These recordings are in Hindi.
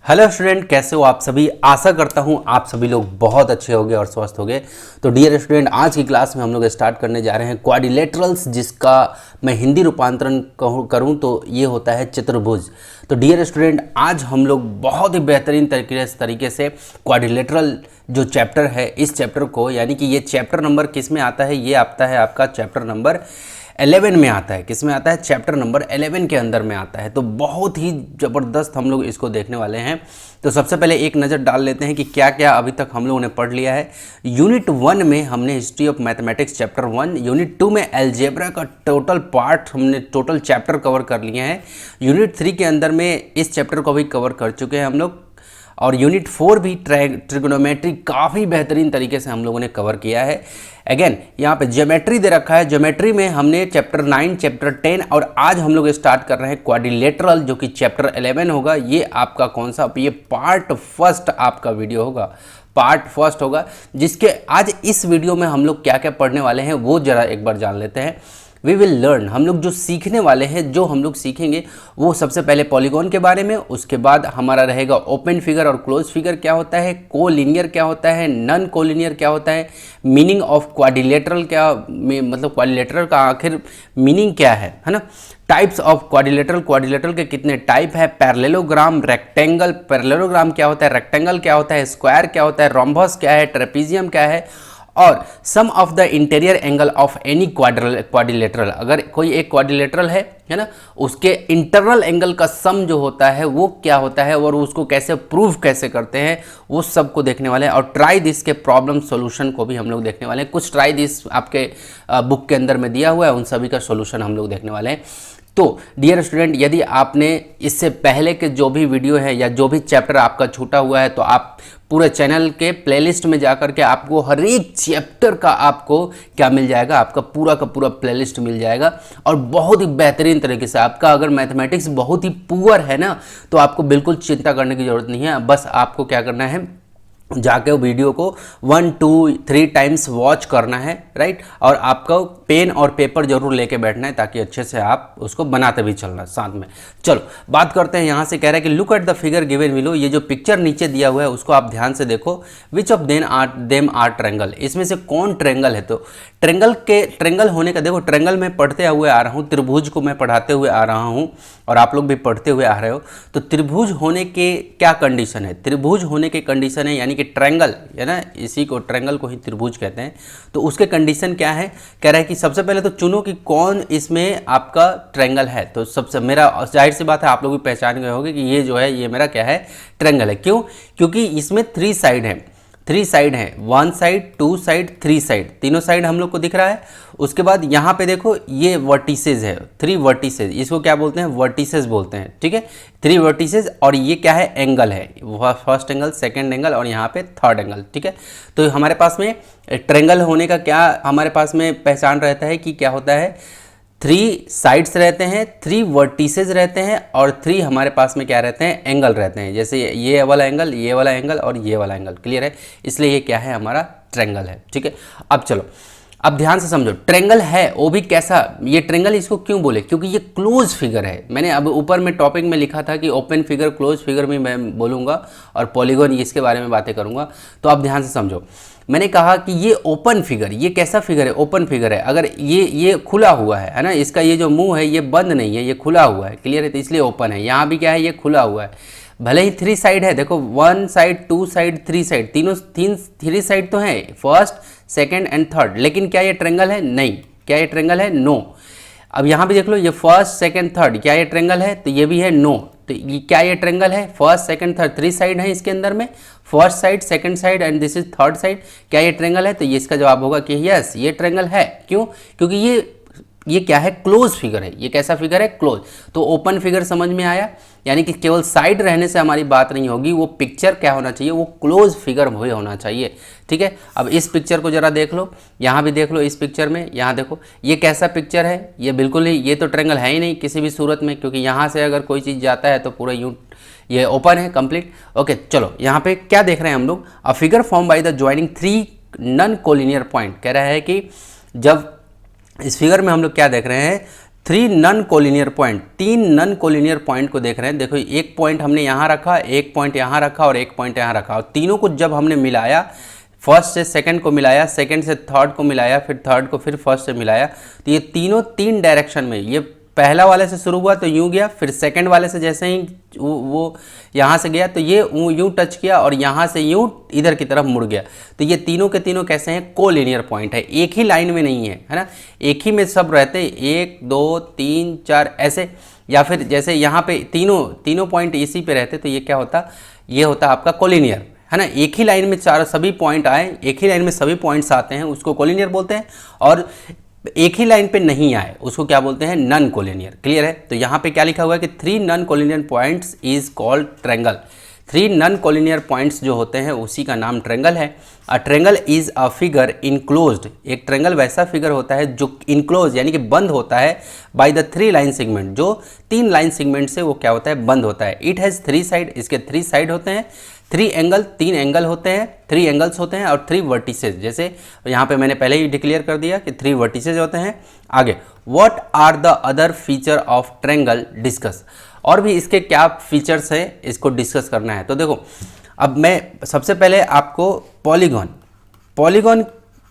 हेलो स्टूडेंट, कैसे हो आप सभी। आशा करता हूं आप सभी लोग बहुत अच्छे होंगे और स्वस्थ होंगे। तो डियर स्टूडेंट, आज की क्लास में हम लोग स्टार्ट करने जा रहे हैं क्वाड्रिलेटरल्स, जिसका मैं हिंदी रूपांतरण करूं तो ये होता है चतुर्भुज। तो डियर स्टूडेंट, आज हम लोग बहुत ही बेहतरीन तरीके से क्वाड्रिलेटरल जो चैप्टर है, इस चैप्टर को, यानी कि ये चैप्टर नंबर किस में आता है, ये आता है आपका चैप्टर नंबर 11 में आता है। किस में आता है? चैप्टर नंबर 11 के अंदर में आता है। तो बहुत ही ज़बरदस्त हम लोग इसको देखने वाले हैं। तो सबसे पहले एक नज़र डाल लेते हैं कि क्या क्या अभी तक हम लोगों ने पढ़ लिया है। यूनिट 1 में हमने history of mathematics chapter 1, unit 2 में अलजेब्रा का टोटल पार्ट, हमने टोटल चैप्टर कवर कर लिए हैं। यूनिट 3 के अंदर में इस चैप्टर को भी कवर कर चुके हैं हम लोग। और यूनिट 4 भी ट्रिग्नोमेट्री काफ़ी बेहतरीन तरीके से हम लोगों ने कवर किया है। अगेन यहाँ पे ज्योमेट्री दे रखा है। ज्योमेट्री में हमने चैप्टर 9, चैप्टर 10 और आज हम लोग स्टार्ट कर रहे हैं क्वाड्रिलेटरल, जो कि चैप्टर 11 होगा। ये आपका कौन सा, ये पार्ट फर्स्ट आपका वीडियो होगा, पार्ट फर्स्ट होगा, जिसके आज इस वीडियो में हम लोग क्या क्या पढ़ने वाले हैं वो ज़रा एक बार जान लेते हैं। वी विल लर्न, हम लोग जो सीखने वाले हैं, जो हम लोग सीखेंगे वो सबसे पहले पॉलीगॉन के बारे में, उसके बाद हमारा रहेगा ओपन फिगर और क्लोज फिगर क्या होता है, कोलिनियर क्या होता है, नॉन कोलिनियर क्या होता है, मीनिंग ऑफ क्वाड्रिलेटरल क्या, मतलब क्वाड्रिलेटरल का आखिर मीनिंग क्या है ना, टाइप्स ऑफ क्वाड्रिलेटरल, क्वाड्रिलेटरल के कितने टाइप है, पैरेललोग्राम, रेक्टेंगल, पैरेललोग्राम क्या होता है, रेक्टेंगल क्या होता है, स्क्वायर क्या होता है, रोम्बस क्या है, ट्रेपीजियम क्या है, और sum of the interior angle of any quadrilateral. अगर कोई एक क्वाड्रिलेटरल है ना, उसके इंटरनल एंगल का सम जो होता है वो क्या होता है और उसको कैसे प्रूव कैसे करते हैं, वो सब को देखने वाले हैं। और ट्राई दिस के प्रॉब्लम सॉल्यूशन को भी हम लोग देखने वाले हैं। कुछ ट्राई दिस आपके बुक के अंदर में दिया हुआ है, उन सभी का सॉल्यूशन हम लोग देखने वाले हैं। तो डियर स्टूडेंट, यदि आपने इससे पहले के जो भी वीडियो है या जो भी चैप्टर आपका छूटा हुआ है, तो आप पूरे चैनल के प्लेलिस्ट में जाकर के आपको हर एक चैप्टर का आपको क्या मिल जाएगा, आपका पूरा का पूरा प्लेलिस्ट मिल जाएगा। और बहुत ही बेहतरीन तरीके से आपका, अगर मैथमेटिक्स बहुत ही पुअर है ना, तो आपको बिल्कुल चिंता करने की ज़रूरत नहीं है। बस आपको क्या करना है, जाके वो वीडियो को 1, 2, 3 टाइम्स वॉच करना है, राइट। और आपको पेन और पेपर जरूर लेके बैठना है, ताकि अच्छे से आप उसको बनाते भी चलना साथ में। चलो बात करते हैं। यहाँ से कह रहा है कि look at the figure given below. ये जो पिक्चर नीचे दिया हुआ है उसको आप ध्यान से देखो। Which of them are triangle, इसमें से कौन ट्रेंगल है। तो ट्रेंगल होने का देखो, ट्रेंगल में पढ़ते हुए आ रहा हूँ, त्रिभुज को मैं पढ़ाते हुए आ रहा हूँ और आप लोग भी पढ़ते हुए आ रहे हो। तो त्रिभुज होने के क्या कंडीशन है, त्रिभुज होने के कंडीशन है, यानी कि ट्रायंगल है ना, इसी को ट्रायंगल को ही त्रिभुज कहते हैं। तो उसके कंडीशन क्या है, कह रहा है कि सबसे पहले तो चुनो कि कौन इसमें आपका ट्रायंगल है। तो सबसे, मेरा जाहिर सी बात है आप लोग भी पहचान गए होंगे कि ये जो है ये मेरा क्या है, ट्रायंगल है। क्यों? क्योंकि इसमें 3 साइड है, 3 साइड है, 1 साइड, 2 साइड, 3 साइड, तीनों साइड हम लोग को दिख रहा है। उसके बाद यहाँ पे देखो ये वर्टिसेस है, 3 वर्टिसेस, इसको क्या बोलते हैं, वर्टिसेस बोलते हैं, ठीक है, 3 वर्टिसेस। और ये क्या है, एंगल है, फर्स्ट एंगल, सेकंड एंगल और यहाँ पे थर्ड एंगल, ठीक है। तो हमारे पास में ट्रायंगल होने का क्या हमारे पास में पहचान रहता है कि क्या होता है, 3 साइड्स रहते हैं, 3 वर्टिसेस रहते हैं और 3 हमारे पास में क्या रहते हैं, एंगल रहते हैं। जैसे ये वाला एंगल, ये वाला एंगल और ये वाला एंगल, क्लियर है। इसलिए ये क्या है, हमारा ट्रायंगल है, ठीक है। अब चलो, अब ध्यान से समझो, ट्रायंगल है वो भी कैसा, ये ट्रायंगल इसको क्यों बोले, क्योंकि ये क्लोज फिगर है। मैंने अब ऊपर में टॉपिक में लिखा था कि ओपन फिगर, क्लोज फिगर में मैं बोलूँगा और पॉलीगॉन इसके बारे में बातें करूँगा। तो अब ध्यान से समझो, मैंने कहा कि ये ओपन फिगर, ये कैसा फिगर है, ओपन फिगर है। अगर ये खुला हुआ है ना, इसका ये जो मुंह है ये बंद नहीं है, ये खुला हुआ है, क्लियर है, तो इसलिए ओपन है। यहाँ भी क्या है, ये खुला हुआ है, भले ही 3 साइड है, देखो 1 साइड, 2 साइड, 3 साइड, तीनों 3 साइड तो है, फर्स्ट, सेकंड एंड थर्ड। लेकिन क्या ये ट्रायंगल है? नहीं। क्या ये ट्रायंगल है? नो। अब यहाँ पे देख लो, ये फर्स्ट, सेकंड, थर्ड, क्या ये ट्रायंगल है? तो ये भी है, नो। तो ये क्या ये ट्रायंगल है? फर्स्ट, सेकंड, थर्ड, 3 साइड है इसके अंदर में, first side, second side and this is third side. क्या ये ट्रायंगल है? तो ये इसका जवाब होगा कि यस, ये ट्रायंगल है। क्यों? क्योंकि ये क्या है, क्लोज फिगर है। ये कैसा फिगर है? क्लोज। तो ओपन फिगर समझ में आया, यानी कि केवल साइड रहने से हमारी बात नहीं होगी, वो पिक्चर क्या होना चाहिए, वो क्लोज फिगर भी होना चाहिए, ठीक है। अब इस पिक्चर को जरा देख लो, यहाँ भी देख लो, इस पिक्चर में यहाँ देखो, ये कैसा पिक्चर है, ये बिल्कुल ही, ये तो ट्रायंगल है ही नहीं किसी भी सूरत में, क्योंकि यहाँ से अगर कोई चीज़ जाता है तो पूरा यूं, ये ओपन है कंप्लीट। ओके, चलो यहाँ पे क्या देख रहे हैं हम लोग, a figure form by the joining 3 non collinear point. कह रहा है कि जब इस फिगर में हम लोग क्या देख रहे हैं, 3 non collinear point, 3 non collinear point को देख रहे हैं। देखो एक पॉइंट हमने यहाँ रखा, एक पॉइंट यहाँ रखा और एक पॉइंट यहाँ रखा, और तीनों को जब हमने मिलाया, फर्स्ट से सेकंड को मिलाया, सेकंड से थर्ड को मिलाया, फिर थर्ड को फिर फर्स्ट से मिलाया, तो ये तीनों 3 डायरेक्शन में, ये पहला वाले से शुरू हुआ तो यूँ गया, फिर सेकंड वाले से जैसे ही वो यहाँ से गया तो ये यूँ टच किया और यहाँ से यूँ इधर की तरफ मुड़ गया। तो ये तीनों के तीनों कैसे हैं? कोलिनियर पॉइंट है, एक ही लाइन में नहीं है ना, एक ही में सब रहते, 1 2 3 4 ऐसे, या फिर जैसे यहाँ पे तीनों पॉइंट इसी पे रहते तो ये क्या होता? ये होता आपका कोलिनियर, है ना। एक ही लाइन में सभी पॉइंट आए, एक ही लाइन में सभी पॉइंट्स आते हैं, उसको कोलिनियर बोलते हैं। और एक ही लाइन पे नहीं आए उसको क्या बोलते हैं? None collinear. क्लियर है? तो यहाँ पे क्या लिखा हुआ है कि 3 non collinear points is called triangle. 3 non collinear points जो होते हैं उसी का नाम ट्रेंगल है। A triangle is a figure enclosed, एक ट्रेंगल वैसा फिगर होता है जो इनक्लोज यानी कि बंद होता है बाय द 3 लाइन सेगमेंट, जो 3 लाइन सेगमेंट से वो क्या होता है? बंद होता है। इट हैज़ 3 साइड, इसके 3 साइड होते हैं, 3 एंगल, 3 एंगल होते हैं, 3 एंगल्स होते हैं और 3 वर्टिसेज। जैसे यहाँ पे मैंने पहले ही डिक्लेयर कर दिया कि 3 वर्टिसेज होते हैं। आगे, what are the other feature of triangle discuss, और भी इसके क्या फीचर्स हैं इसको डिस्कस करना है। तो देखो, अब मैं सबसे पहले आपको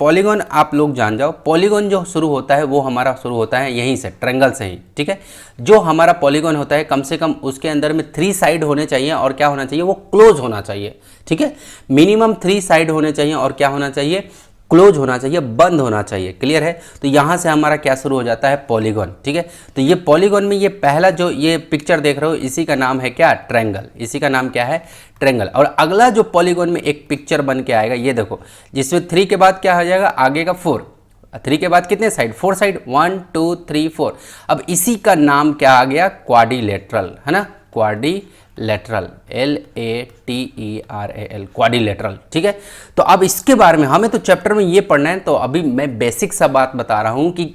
पॉलीगॉन आप लोग जान जाओ। पॉलीगॉन जो शुरू होता है वो हमारा शुरू होता है यहीं से, ट्रेंगल से ही, ठीक है। जो हमारा पॉलीगॉन होता है कम से कम उसके अंदर में 3 साइड होने चाहिए, और क्या होना चाहिए? वो क्लोज होना चाहिए, ठीक है। मिनिमम 3 साइड होने चाहिए और क्या होना चाहिए? क्लोज होना चाहिए, बंद होना चाहिए। क्लियर है? तो यहाँ से हमारा क्या शुरू हो जाता है? पॉलीगॉन, ठीक है। तो ये पॉलीगॉन में ये पहला जो ये पिक्चर देख रहे हो इसी का नाम है क्या? ट्रेंगल। इसी का नाम क्या है? ट्रेंगल। और अगला जो पॉलीगॉन में एक पिक्चर बन के आएगा, ये देखो, जिसमें 3 के बाद क्या हो जाएगा? आगे का 4। 3 के बाद कितने साइड? 4 साइड, 1 2 3 4। अब इसी का नाम क्या आ गया? क्वाड्रिलेटरल, है ना। क्वाड्रिलेटरल, LATERAL, क्वाड्रिलेटरल, ठीक है। तो अब इसके बारे में हमें तो चैप्टर में ये पढ़ना है, तो अभी मैं बेसिक सा बात बता रहा हूँ कि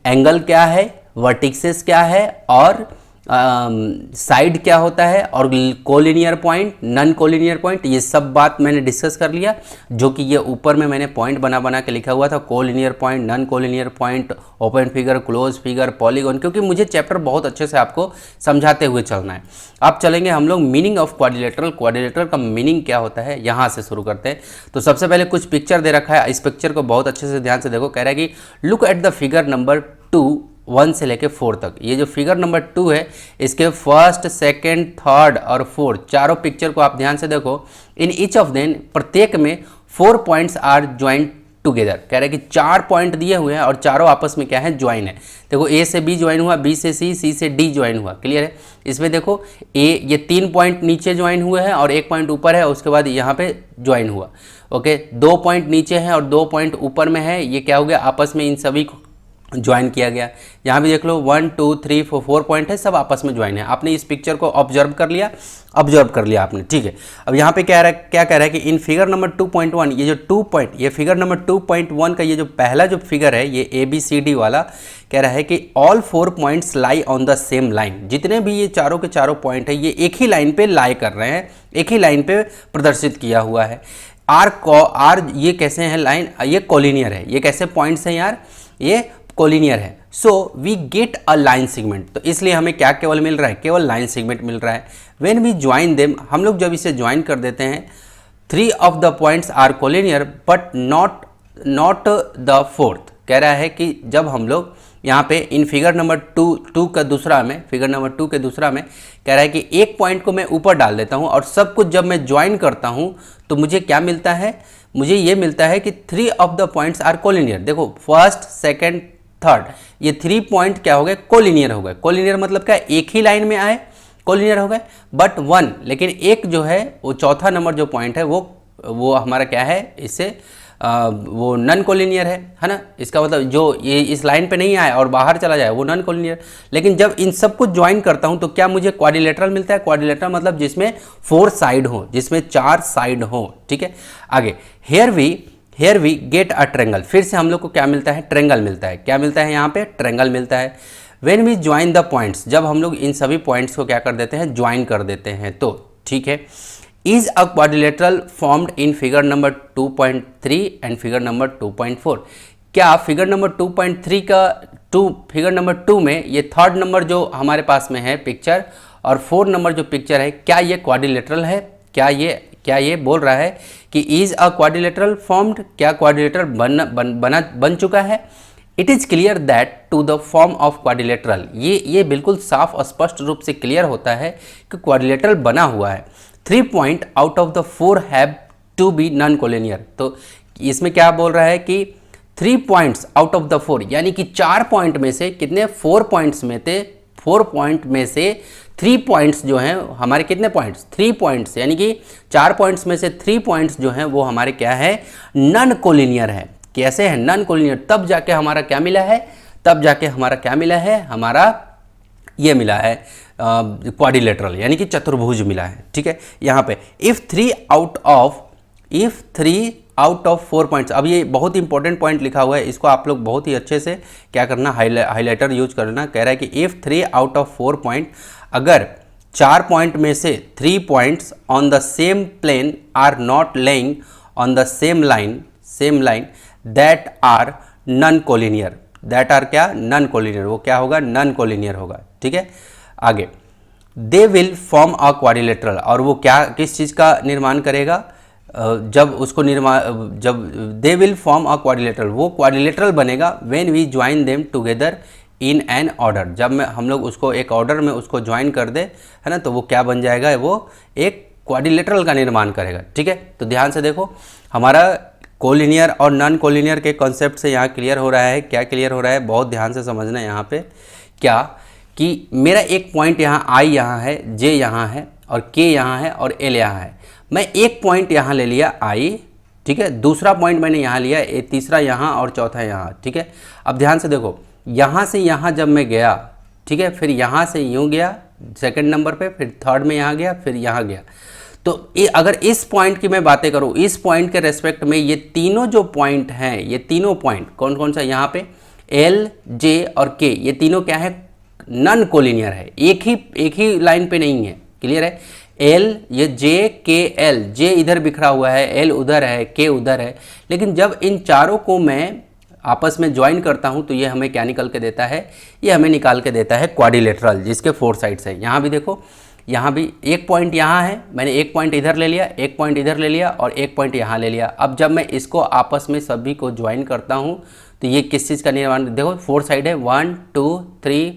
एंगल क्या है, वर्टिसेस क्या है, और साइड क्या होता है, और collinear point, non collinear point, ये सब बात मैंने डिस्कस कर लिया। जो कि ये ऊपर में मैंने पॉइंट बना के लिखा हुआ था, collinear point, non collinear point, open figure, close figure, polygon, क्योंकि मुझे चैप्टर बहुत अच्छे से आपको समझाते हुए चलना है। अब चलेंगे हम लोग मीनिंग ऑफ क्वाड्रिलेटरल। क्वाड्रिलेटरल का मीनिंग क्या होता है, यहाँ से शुरू करते हैं। तो सबसे पहले कुछ पिक्चर दे रखा है, इस पिक्चर को बहुत अच्छे से ध्यान से देखो। कह रहा है कि look at the figure number 2, 1 से लेके 4 तक। ये जो फिगर नंबर 2 है, इसके फर्स्ट, सेकंड, थर्ड और 4 चारों पिक्चर को आप ध्यान से देखो। इन ईच ऑफ देम, प्रत्येक में 4 पॉइंट्स आर ज्वाइंट टुगेदर। कह रहे हैं कि 4 पॉइंट दिए हुए हैं और चारों आपस में क्या है? ज्वाइन है। देखो, ए से बी ज्वाइन हुआ, बी से सी, सी से डी ज्वाइन हुआ। क्लियर है? इसमें देखो, ये 3 पॉइंट नीचे ज्वाइन हुए हैं और 1 पॉइंट ऊपर है, उसके बाद यहाँ पे ज्वाइन हुआ। ओके, 2 पॉइंट नीचे हैं और 2 पॉइंट ऊपर में है, ये क्या हो गया? आपस में इन सभी को ज्वाइन किया गया। यहाँ भी देख लो, 1 2 3 4 पॉइंट है, सब आपस में ज्वाइन है। आपने इस पिक्चर को ऑब्जर्व कर लिया आपने, ठीक है। अब यहाँ पे क्या कह रहा है कि इन फिगर नंबर 2.1, ये जो 2 पॉइंट, ये फिगर नंबर 2.1 का ये जो पहला जो फिगर है, ये ABCD वाला, कह रहा है कि all 4 points lie on the same line. जितने भी ये चारों के चारों पॉइंट है, ये एक ही लाइन पे लाई कर रहे हैं, एक ही लाइन पे प्रदर्शित किया हुआ है। आर ये कैसे हैं लाइन? ये कोलिनियर है। ये कैसे पॉइंट्स हैं यार? ये कोलिनियर है। So we get a line segment. तो इसलिए हमें क्या केवल मिल रहा है? केवल लाइन सेगमेंट मिल रहा है। व्हेन वी ज्वाइन देम, हम लोग जब इसे ज्वाइन कर देते हैं, 3 of the points are collinear but not the 4th। कह रहा है कि जब हम लोग यहाँ पे इन फिगर नंबर 2 का दूसरा में, फिगर नंबर 2 के दूसरा में कह रहा है कि एक पॉइंट को मैं ऊपर डाल देता हूँ और सब कुछ जब मैं ज्वाइन करता हूँ तो मुझे क्या मिलता है? मुझे ये मिलता है कि 3 of the points are collinear. देखो, फर्स्ट, सेकेंड, थर्ड, ये 3 पॉइंट क्या हो गए? कोलिनियर हो गए। कोलिनियर मतलब क्या? एक ही लाइन में आए, कोलिनियर हो गए। बट 1, लेकिन एक जो है वो चौथा नंबर जो पॉइंट है वो हमारा क्या है? इससे वो नन कोलिनियर है ना। इसका मतलब जो ये इस लाइन पे नहीं आया और बाहर चला जाए वो नन कोलिनियर। लेकिन जब इन सबको ज्वाइन करता हूँ तो क्या मुझे क्वाड्रिलेटरल मिलता है? क्वाड्रिलेटरल मतलब जिसमें 4 साइड हो, जिसमें 4 साइड हो, ठीक है। आगे, here we get a triangle. फिर से हम लोग को क्या मिलता है? ट्रेंगल मिलता है। क्या मिलता है यहाँ पे? ट्रेंगल मिलता है। When we join the points, जब हम लोग इन सभी पॉइंट्स को क्या कर देते हैं? ज्वाइन कर देते हैं, तो ठीक है। Is a quadrilateral formed in figure number 2.3 and figure number 2.4। क्या फिगर नंबर 2.3 का फिगर नंबर 2 में ये थर्ड नंबर जो हमारे पास में है पिक्चर और 4 नंबर जो पिक्चर है, क्या ये क्वाड्रिलेटरल है? क्या ये बोल रहा है कि इज अ क्वाड्रिलेटरल फॉर्म्ड? क्या क्वाड्रिलेटरल बन चुका है? It is clear that to the form of quadrilateral, ये बिल्कुल साफ और स्पष्ट रूप से क्लियर होता है कि क्वाड्रिलेटरल बना हुआ है। 3 point out of the 4 have to be non collinear. तो इसमें क्या बोल रहा है कि 3 पॉइंट्स आउट ऑफ द 4, यानी कि 4 पॉइंट में से कितने, 4 पॉइंट्स में थे, 4 पॉइंट में से 3 पॉइंट्स जो हैं हमारे, कितने पॉइंट्स, 3 पॉइंट्स, यानी कि 4 पॉइंट्स में से 3 पॉइंट्स जो हैं वो हमारे क्या है, नॉन कोलिनियर है। कैसे है नॉन कोलिनियर? तब जाके हमारा क्या मिला है, हमारा ये मिला है क्वाड्रिलेटरल, यानी कि चतुर्भुज मिला है। ठीक है, यहाँ पे इफ 3 आउट ऑफ 4 पॉइंट्स, अब ये बहुत इंपॉर्टेंट पॉइंट लिखा हुआ है, इसको आप लोग बहुत ही अच्छे से क्या करना, हाईलाइटर यूज करना। कह रहा है कि इफ 3 आउट ऑफ 4 पॉइंट, अगर 4 पॉइंट में से 3 points on the same plane are not lying on the same line that are non collinear, that are क्या, नॉन कोलिनियर, वो क्या होगा, नॉन कोलिनियर होगा। ठीक है, आगे they will form a quadrilateral, और वो क्या, किस चीज़ का निर्माण करेगा, जब they will form a quadrilateral, वो क्वाड्रिलेटरल बनेगा when we join them together in an order, जब हम लोग उसको एक ऑर्डर में उसको ज्वाइन कर दे, है ना, तो वो क्या बन जाएगा, वो एक क्वाड्रिलेटरल का निर्माण करेगा। ठीक है, तो ध्यान से देखो, हमारा कोलिनियर और नॉन कोलिनियर के कॉन्सेप्ट से यहाँ क्लियर हो रहा है। क्या क्लियर हो रहा है, बहुत ध्यान से समझना है यहाँ पे, क्या कि मेरा एक पॉइंट यहाँ आई यहाँ है, जे यहाँ है और के यहाँ है और एल यहाँ है। मैं एक पॉइंट यहाँ ले लिया आई, ठीक है, दूसरा पॉइंट मैंने यहाँ लिया, तीसरा यहाँ और चौथा यहाँ। ठीक है, अब ध्यान से देखो, यहाँ से यहाँ जब मैं गया, ठीक है, फिर यहाँ से यूँ गया सेकंड नंबर पे, फिर थर्ड में यहाँ गया, फिर यहाँ गया। तो अगर इस पॉइंट की मैं बातें करूँ, इस पॉइंट के रेस्पेक्ट में ये तीनों जो पॉइंट हैं, ये तीनों पॉइंट कौन कौन सा, यहाँ पे एल, जे और के, ये तीनों क्या है, नॉन कोलिनियर है, एक ही लाइन पे नहीं है। क्लियर है, एल, ये जे के एल, जे इधर बिखरा हुआ है, एल उधर है, के उधर है, लेकिन जब इन चारों को मैं आपस में ज्वाइन करता हूं तो ये हमें क्या निकल के देता है, ये हमें निकाल के देता है क्वाड्रिलेटरल, जिसके 4 साइड्स है। यहाँ भी देखो, यहाँ भी एक पॉइंट यहाँ है, मैंने एक पॉइंट इधर ले लिया, एक पॉइंट इधर ले लिया और एक पॉइंट यहाँ ले लिया। अब जब मैं इसको आपस में सभी को ज्वाइन करता हूँ तो ये किस चीज़ का निर्माण, देखो 4 साइड है, 1 2 3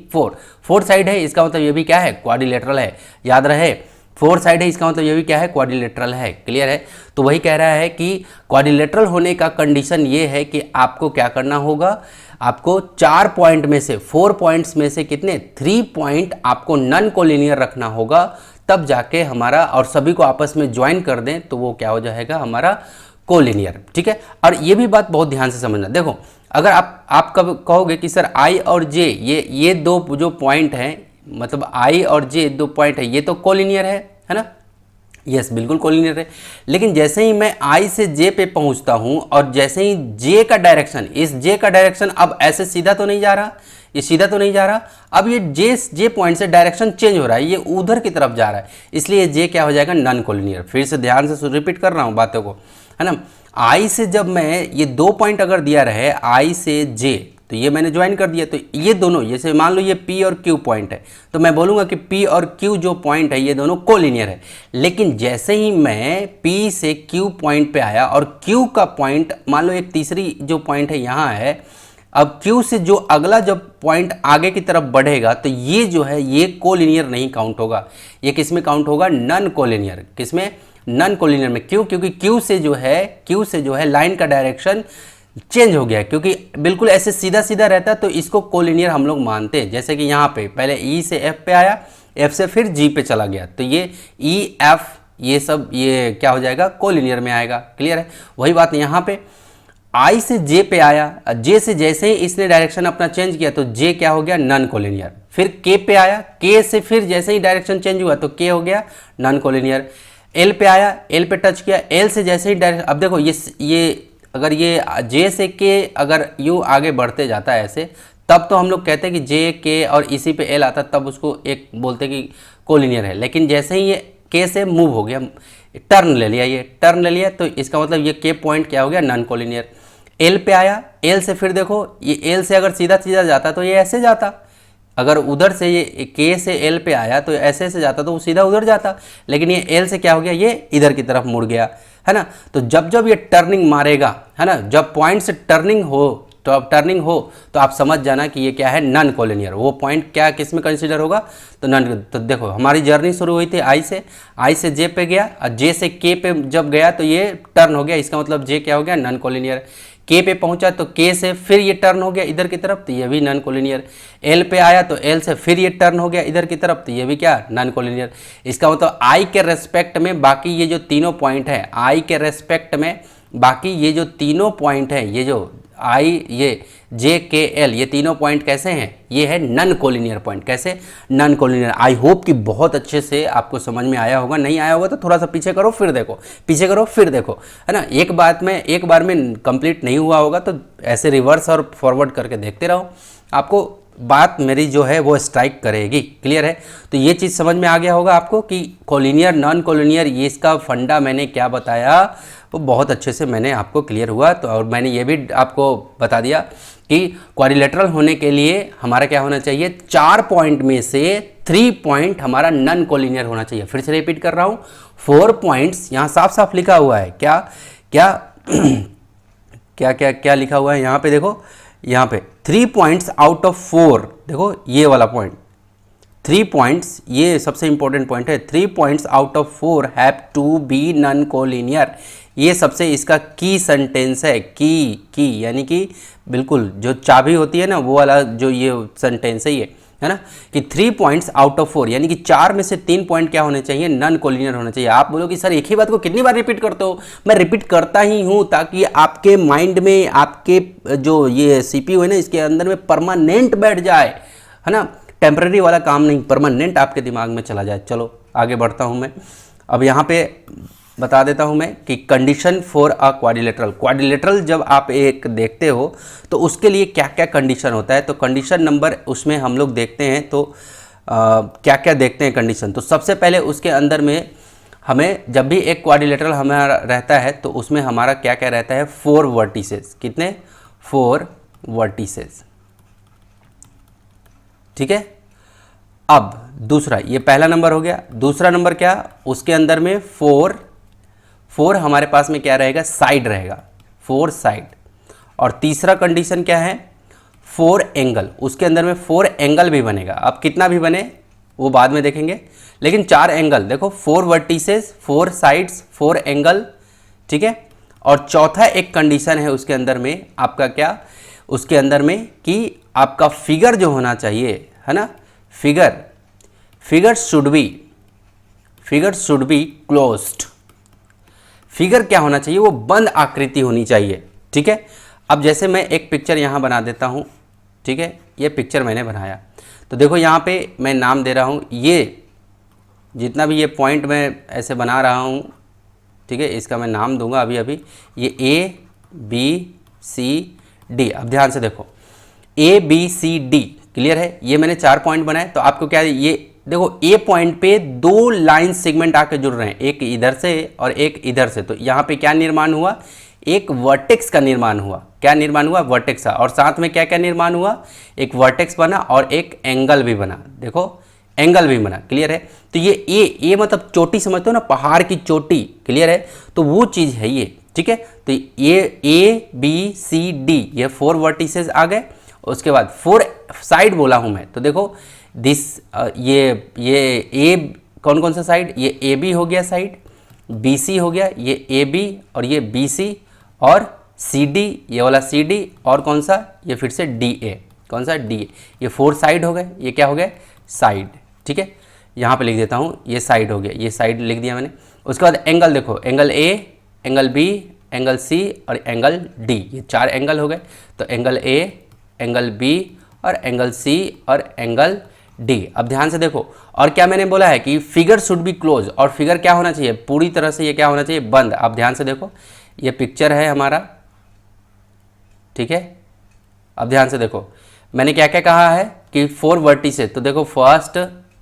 4 साइड है, इसका मतलब ये भी क्या है, क्वाड्रिलेटरल है। याद रहे, 4 साइड है, इसका मतलब ये भी क्या है, क्वाड्रिलेटरल है। क्लियर है, तो वही कह रहा है कि क्वाड्रिलेटरल होने का कंडीशन ये है कि आपको क्या करना होगा, आपको 4 पॉइंट में से, 4 पॉइंट्स में से कितने, 3 पॉइंट आपको नॉन कोलिनियर रखना होगा, तब जाके हमारा, और सभी को आपस में ज्वाइन कर दें तो वो क्या हो जाएगा, हमारा कोलिनियर। ठीक है, और ये भी बात बहुत ध्यान से समझना। देखो, अगर आप कब कहोगे कि सर आई और जे, ये दो जो पॉइंट हैं, मतलब आई और जे 2 पॉइंट है, ये तो कोलिनियर है ना, यस बिल्कुल कोलिनियर है। लेकिन जैसे ही मैं आई से जे पे पहुंचता हूं और जैसे ही जे का डायरेक्शन, इस जे का डायरेक्शन अब ऐसे सीधा तो नहीं जा रहा, ये सीधा तो नहीं जा रहा, अब ये जे पॉइंट से डायरेक्शन चेंज हो रहा है, ये उधर की तरफ जा रहा है, इसलिए जे क्या हो जाएगा, नॉन कोलिनियर। फिर से ध्यान से रिपीट कर रहा हूँ बातों को, है ना। आई से जब मैं ये 2 पॉइंट अगर दिया रहे, आई से जे, तो ये मैंने ज्वाइन कर दिया, तो ये दोनों, जैसे मान लो ये P और Q पॉइंट है, तो मैं बोलूँगा कि P और Q जो पॉइंट है ये दोनों कोलिनियर है। लेकिन जैसे ही मैं P से Q पॉइंट पे आया और Q का पॉइंट, मान लो एक तीसरी जो पॉइंट है यहाँ है, अब Q से जो अगला जब पॉइंट आगे की तरफ बढ़ेगा तो ये जो है ये कोलिनियर नहीं काउंट होगा, ये किस में काउंट होगा, नॉन कोलिनियर। किस में, नॉन कोलिनियर में। क्यों, क्योंकि Q से जो है लाइन का डायरेक्शन चेंज हो गया, क्योंकि बिल्कुल ऐसे सीधा सीधा रहता है तो इसको कोलिनियर हम लोग मानते हैं। जैसे कि यहाँ पे पहले E से F पे आया, F से फिर G पे चला गया, तो ये E F ये सब ये क्या हो जाएगा, कोलिनियर में आएगा। क्लियर है, वही बात यहाँ पे I से J पे आया, J से जैसे ही इसने डायरेक्शन अपना चेंज किया तो J क्या हो गया, नॉन कोलिनियर। फिर K पे आया, K से फिर जैसे ही डायरेक्शन चेंज हुआ तो K हो गया नॉन कोलिनियर। L पे आया, L पे टच किया, L से जैसे ही डायरेक्शन, अब देखो ये अगर ये J से K अगर यूँ आगे बढ़ते जाता है ऐसे, तब तो हम लोग कहते हैं कि J K और इसी पे L आता, तब उसको एक बोलते हैं कि कोलिनियर है। लेकिन जैसे ही ये K से मूव हो गया, टर्न ले लिया, ये टर्न ले लिया, तो इसका मतलब ये K पॉइंट क्या हो गया, नॉन कोलिनियर। एल पे आया, एल से फिर देखो ये एल से अगर सीधा सीधा जाता तो ये ऐसे जाता, अगर उधर से ये के से एल पे आया तो ऐसे ऐसे जाता तो वो सीधा उधर जाता, लेकिन ये एल से क्या हो गया, ये इधर की तरफ मुड़ गया, है ना। तो जब जब ये टर्निंग मारेगा, है ना, जब पॉइंट से टर्निंग हो तो आप समझ जाना कि ये क्या है, नॉन कोलिनियर। वो पॉइंट क्या किस में कंसीडर होगा, तो नॉन। तो देखो हमारी जर्नी शुरू हुई थी आई से जे पे गया, और जे से के पे जब गया तो ये टर्न हो गया, इसका मतलब जे क्या हो गया, नॉन कोलिनियर। के पे पहुंचा तो के से फिर ये टर्न हो गया इधर की तरफ, तो ये भी नॉन कोलिनियर। एल पे आया तो एल से फिर ये टर्न हो गया इधर की तरफ, तो ये भी क्या, नॉन कोलिनियर। इसका मतलब आई के रेस्पेक्ट में बाकी ये जो तीनों पॉइंट है, आई के रेस्पेक्ट में बाकी ये जो तीनों पॉइंट हैं, ये जो आई, ये जे के एल, ये तीनों पॉइंट कैसे हैं, ये है नॉन कोलिनियर पॉइंट। कैसे, नॉन कोलिनियर। आई होप कि बहुत अच्छे से आपको समझ में आया होगा, नहीं आया होगा तो थोड़ा सा पीछे करो फिर देखो, पीछे करो फिर देखो, है ना। एक बार में कंप्लीट नहीं हुआ होगा तो ऐसे रिवर्स और फॉरवर्ड करके देखते रहो, आपको बात मेरी जो है वो स्ट्राइक करेगी। क्लियर है। तो ये चीज़ समझ में आ गया होगा आपको कि कोलिनियर नॉन कोलिनियर, ये इसका फंडा मैंने क्या बताया वो बहुत अच्छे से मैंने आपको क्लियर हुआ। तो और मैंने ये भी आपको बता दिया कि क्वाड्रिलेटरल होने के लिए हमारा क्या होना चाहिए, 4 पॉइंट में से 3 पॉइंट हमारा नॉन कोलिनियर होना चाहिए। फिर से रिपीट कर रहा हूँ, 4 पॉइंट्स यहाँ साफ साफ लिखा हुआ है। क्या क्या क्या क्या क्या लिखा हुआ है यहाँ पे, देखो यहाँ पे 3 पॉइंट्स आउट ऑफ 4, देखो ये वाला पॉइंट 3 पॉइंट्स, ये सबसे इंपॉर्टेंट पॉइंट है। 3 points out of 4 have to be non collinear. ये सबसे इसका की सेंटेंस है, की यानी कि बिल्कुल जो चाबी होती है ना वो वाला जो ये सेंटेंस है ये, है ना, कि 3 पॉइंट्स आउट ऑफ 4 यानी कि 4 में से 3 पॉइंट क्या होने चाहिए, नॉन कोलिनियर होना चाहिए। आप बोलो कि सर एक ही बात को कितनी बार रिपीट करते हो, मैं रिपीट करता ही हूँ ताकि आपके माइंड में, आपके जो ये सीपीयू है ना इसके अंदर में परमानेंट बैठ जाए, है ना, टेम्पररी वाला काम नहीं, परमानेंट आपके दिमाग में चला जाए। चलो आगे बढ़ता हूँ मैं। अब यहाँ पे बता देता हूँ मैं कि कंडीशन फॉर अ क्वाड्रिलेटरल जब आप एक देखते हो तो उसके लिए क्या क्या कंडीशन होता है। तो कंडीशन नंबर उसमें हम लोग देखते हैं तो क्या क्या देखते हैं कंडीशन। तो सबसे पहले उसके अंदर में हमें जब भी एक क्वाड्रिलेटरल हमारा रहता है तो उसमें हमारा क्या क्या रहता है, 4 वर्टिसेस। कितने, 4 वर्टिसेस। ठीक है। अब दूसरा, ये पहला नंबर हो गया। दूसरा नंबर क्या, उसके अंदर में 4 हमारे पास में क्या रहेगा, साइड रहेगा, 4 साइड। और तीसरा कंडीशन क्या है, 4 एंगल। उसके अंदर में 4 एंगल भी बनेगा। अब कितना भी बने वो बाद में देखेंगे, लेकिन 4 एंगल देखो, 4 वर्टिसेस, 4 साइड्स, 4 एंगल। ठीक है। और चौथा एक कंडीशन है उसके अंदर में आपका क्या, उसके अंदर में कि आपका फिगर जो होना चाहिए, है ना, figure should be closed. Figure क्या होना चाहिए, वो बंद आकृति होनी चाहिए। ठीक है। अब जैसे मैं एक पिक्चर यहाँ बना देता हूँ, ठीक है, ये पिक्चर मैंने बनाया तो देखो यहाँ पे मैं नाम दे रहा हूँ, ये जितना भी ये पॉइंट मैं ऐसे बना रहा हूँ, ठीक है, इसका मैं नाम दूंगा अभी अभी, ये ABCD। अब ध्यान से देखो, ABCD क्लियर है। ये मैंने 4 पॉइंट बनाए तो आपको क्या है, ये देखो ए पॉइंट पे 2 लाइन सेगमेंट आके जुड़ रहे हैं, एक इधर से और एक इधर से। तो यहाँ पे क्या निर्माण हुआ, एक वर्टेक्स का निर्माण हुआ। क्या निर्माण हुआ, वर्टेक्स का। और साथ में क्या क्या निर्माण हुआ, एक वर्टेक्स बना और एक एंगल भी बना। देखो एंगल भी बना। क्लियर है। तो ये ए मतलब चोटी समझते हो ना, पहाड़ की चोटी। क्लियर है। तो वो चीज़ है ये। ठीक है। तो ये ABCD ये 4 वर्टिसेस आ गए। उसके बाद 4 साइड बोला हूँ मैं, तो देखो दिस ये ए कौन कौन सा साइड, ये AB हो गया साइड, BC हो गया, ये AB और ये BC और CD, ये वाला CD और कौन सा, ये फिर से DA, कौन सा DA। ये 4 साइड हो गए, ये क्या हो गए, साइड। ठीक है। यहाँ पे लिख देता हूँ, ये साइड हो गया, ये साइड लिख दिया मैंने। उसके बाद एंगल देखो, angle A, angle B, angle C और एंगल D, ये 4 एंगल हो गए। तो एंगल A, एंगल B और एंगल C और एंगल D। अब ध्यान से देखो, और क्या मैंने बोला है कि फिगर शुड बी क्लोज, और फिगर क्या होना चाहिए, पूरी तरह से ये क्या होना चाहिए, बंद। अब ध्यान से देखो, ये पिक्चर है हमारा। ठीक है। अब ध्यान से देखो, मैंने क्या क्या कहा है कि 4 वर्टिसेस। तो देखो फर्स्ट,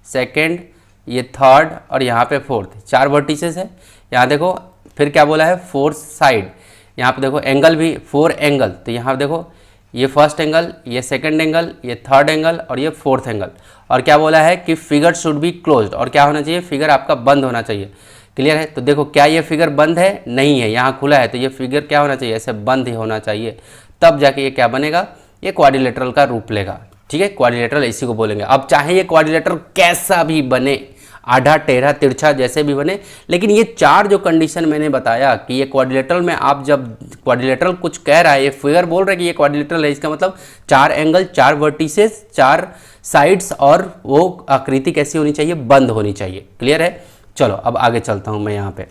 सेकंड, ये थर्ड और यहाँ पे 4th, 4 वर्टिसेस है। यहाँ देखो फिर क्या बोला है, 4 साइड। यहाँ पे देखो एंगल भी 4 एंगल, तो यहाँ देखो ये फर्स्ट एंगल, ये सेकंड एंगल, ये थर्ड एंगल और ये फोर्थ एंगल। और क्या बोला है कि फिगर शुड बी क्लोज्ड, और क्या होना चाहिए, फिगर आपका बंद होना चाहिए। क्लियर है। तो देखो क्या ये फिगर बंद है, नहीं है, यहाँ खुला है, तो ये फिगर क्या होना चाहिए, ऐसे बंद ही होना चाहिए, तब जाके ये क्या बनेगा, ये क्वाड्रिलेटरल का रूप लेगा। ठीक है, क्वाड्रिलेटरल इसी को बोलेंगे। अब चाहे ये क्वाड्रिलेटरल कैसा भी बने, आधा टेढ़ा तिरछा जैसे भी बने, लेकिन ये 4 जो कंडीशन मैंने बताया कि ये क्वाड्रिलेटरल में, आप जब क्वाड्रिलेटरल कुछ कह रहा है, ये फिगर बोल रहा है कि ये क्वाड्रिलेटरल है, इसका मतलब 4 एंगल, 4 वर्टिसेस, 4 साइड्स, और वो आकृति कैसी होनी चाहिए, बंद होनी चाहिए। क्लियर है। चलो अब आगे चलता हूँ मैं, यहाँ पे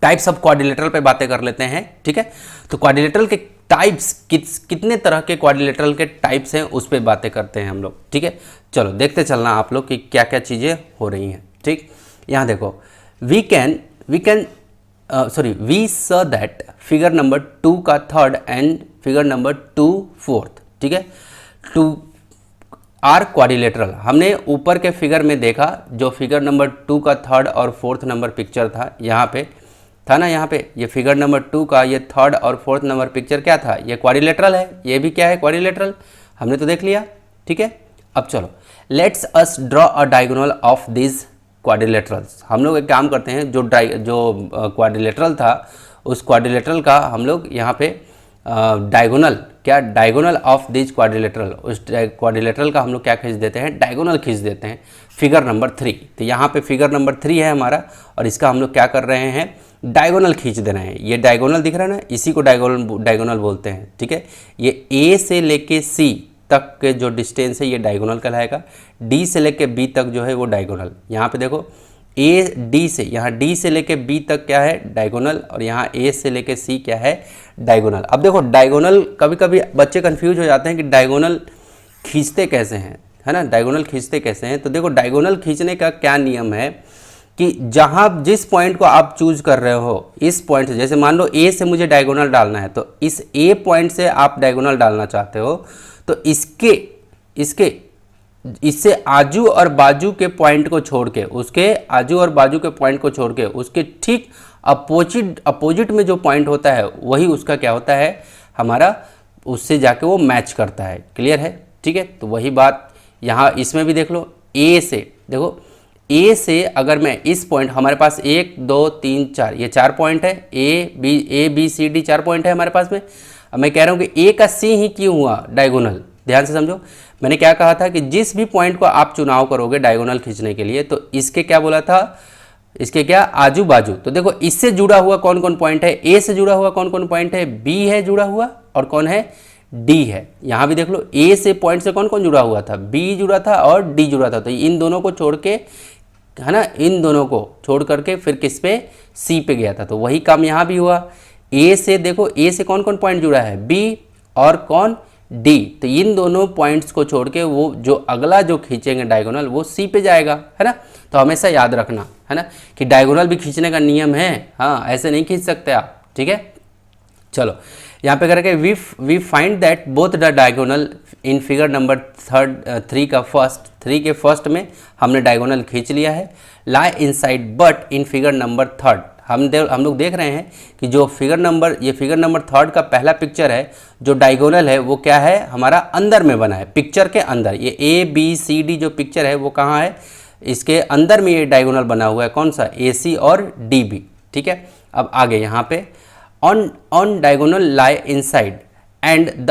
टाइप्स ऑफ क्वाड्रिलेटरल पे बातें कर लेते हैं। ठीक है, तो क्वाड्रिलेटरल के टाइप्स, कितने तरह के क्वाड्रिलेटरल के टाइप्स हैं उस पर बातें करते हैं हम लोग। ठीक है, चलो देखते चलना आप लोग कि क्या क्या चीज़ें हो रही हैं। ठीक, यहाँ देखो, we saw that figure number 2 का third and figure number 2 fourth, ठीक है, 2 आर क्वाड्रिलेटरल। हमने ऊपर के फिगर में देखा, जो फिगर नंबर 2 का थर्ड और फोर्थ नंबर पिक्चर था, यहाँ पे था ना, यहाँ पे ये फिगर नंबर 2 का ये थर्ड और फोर्थ नंबर पिक्चर क्या था, ये क्वाड्रिलेटरल है, ये भी क्या है, क्वाड्रिलेटरल, हमने तो देख लिया। ठीक है, अब चलो let's us draw a diagonal of this quadrilaterals. हम लोग एक काम करते हैं, जो क्वाड्रिलेटरल था, उस क्वाड्रिलेटरल का हम लोग यहाँ पे डायगोनल, क्या डायगोनल ऑफ दिस क्वाड्रिलेटरल, उस क्वाड्रिलेटरल का हम लोग क्या खींच देते हैं, डायगोनल खींच देते हैं, फिगर नंबर 3। तो यहाँ पे फिगर नंबर 3 है हमारा, और इसका हम लोग क्या कर रहे हैं, डायगोनल खींच दे रहे हैं। ये डायगोनल दिख रहा है ना, इसी को डायगोनल बोलते हैं। ठीक है, ये ए से लेके सी तक के जो डिस्टेंस है ये डायगोनल कहलाएगा, डी से लेके बी तक जो है वो डायगोनल। यहाँ पे देखो ए डी से, यहाँ डी से लेके बी तक क्या है, डायगोनल, और यहाँ ए से लेके सी क्या है, डायगोनल। अब देखो डायगोनल, कभी कभी बच्चे कंफ्यूज हो जाते हैं कि डायगोनल खींचते कैसे हैं, है ना, डायगोनल खींचते कैसे हैं। तो देखो डायगोनल खींचने का क्या नियम है कि जहाँ जिस पॉइंट को आप चूज कर रहे हो, इस पॉइंट से, जैसे मान लो ए से मुझे डायगोनल डालना है, तो इस ए पॉइंट से आप डायगोनल डालना चाहते हो, तो इससे आजू और बाजू के पॉइंट को छोड़ के, उसके आजू और बाजू के पॉइंट को छोड़ के, उसके ठीक अपोजिट में जो पॉइंट होता है वही उसका क्या होता है, हमारा उससे जाके वो मैच करता है। क्लियर है। ठीक है, तो वही बात यहाँ इसमें भी देख लो, ए से देखो, ए से अगर मैं इस पॉइंट, हमारे पास 1 2 3 4, ये 4 पॉइंट है, A B C D 4 point है हमारे पास में। अब मैं कह रहा हूँ कि ए का सी ही क्यों हुआ डायगोनल, ध्यान से समझो। मैंने क्या कहा था कि जिस भी पॉइंट को आप चुनाव करोगे डायगोनल खींचने के लिए, तो इसके क्या बोला था, इसके क्या आजू बाजू। तो देखो इससे जुड़ा हुआ कौन कौन पॉइंट है, ए से जुड़ा हुआ कौन कौन पॉइंट है, बी है जुड़ा हुआ, और कौन है, डी है। यहाँ भी देख लो, ए से पॉइंट से कौन कौन जुड़ा हुआ था, बी जुड़ा था और डी जुड़ा था। तो इन दोनों को छोड़ के, है ना, इन दोनों को छोड़ करके फिर किस पे, सी पे गया था। तो वही काम यहाँ भी हुआ। ए से देखो, ए से कौन कौन पॉइंट जुड़ा है, बी और कौन, डी। तो इन दोनों पॉइंट्स को छोड़ के वो जो अगला जो खींचेंगे डायगोनल वो सी पे जाएगा, है ना। तो हमेशा याद रखना, है ना, कि डायगोनल भी खींचने का नियम है। हाँ, ऐसे नहीं खींच सकते आप। ठीक है, चलो यहाँ पे करके we find that both the diagonal in figure number 3 के फर्स्ट में हमने डायगोनल खींच लिया है, lie inside but in figure number 3 हम लोग देख रहे हैं कि जो फिगर नंबर 3 का पहला पिक्चर है, जो डायगोनल है वो क्या है, हमारा अंदर में बना है, पिक्चर के अंदर। ये ए बी सी डी जो पिक्चर है वो कहाँ है, इसके अंदर में ये डायगोनल बना हुआ है, कौन सा, ए सी और डी बी। ठीक है, अब आगे यहाँ पे on diagonal lie inside and the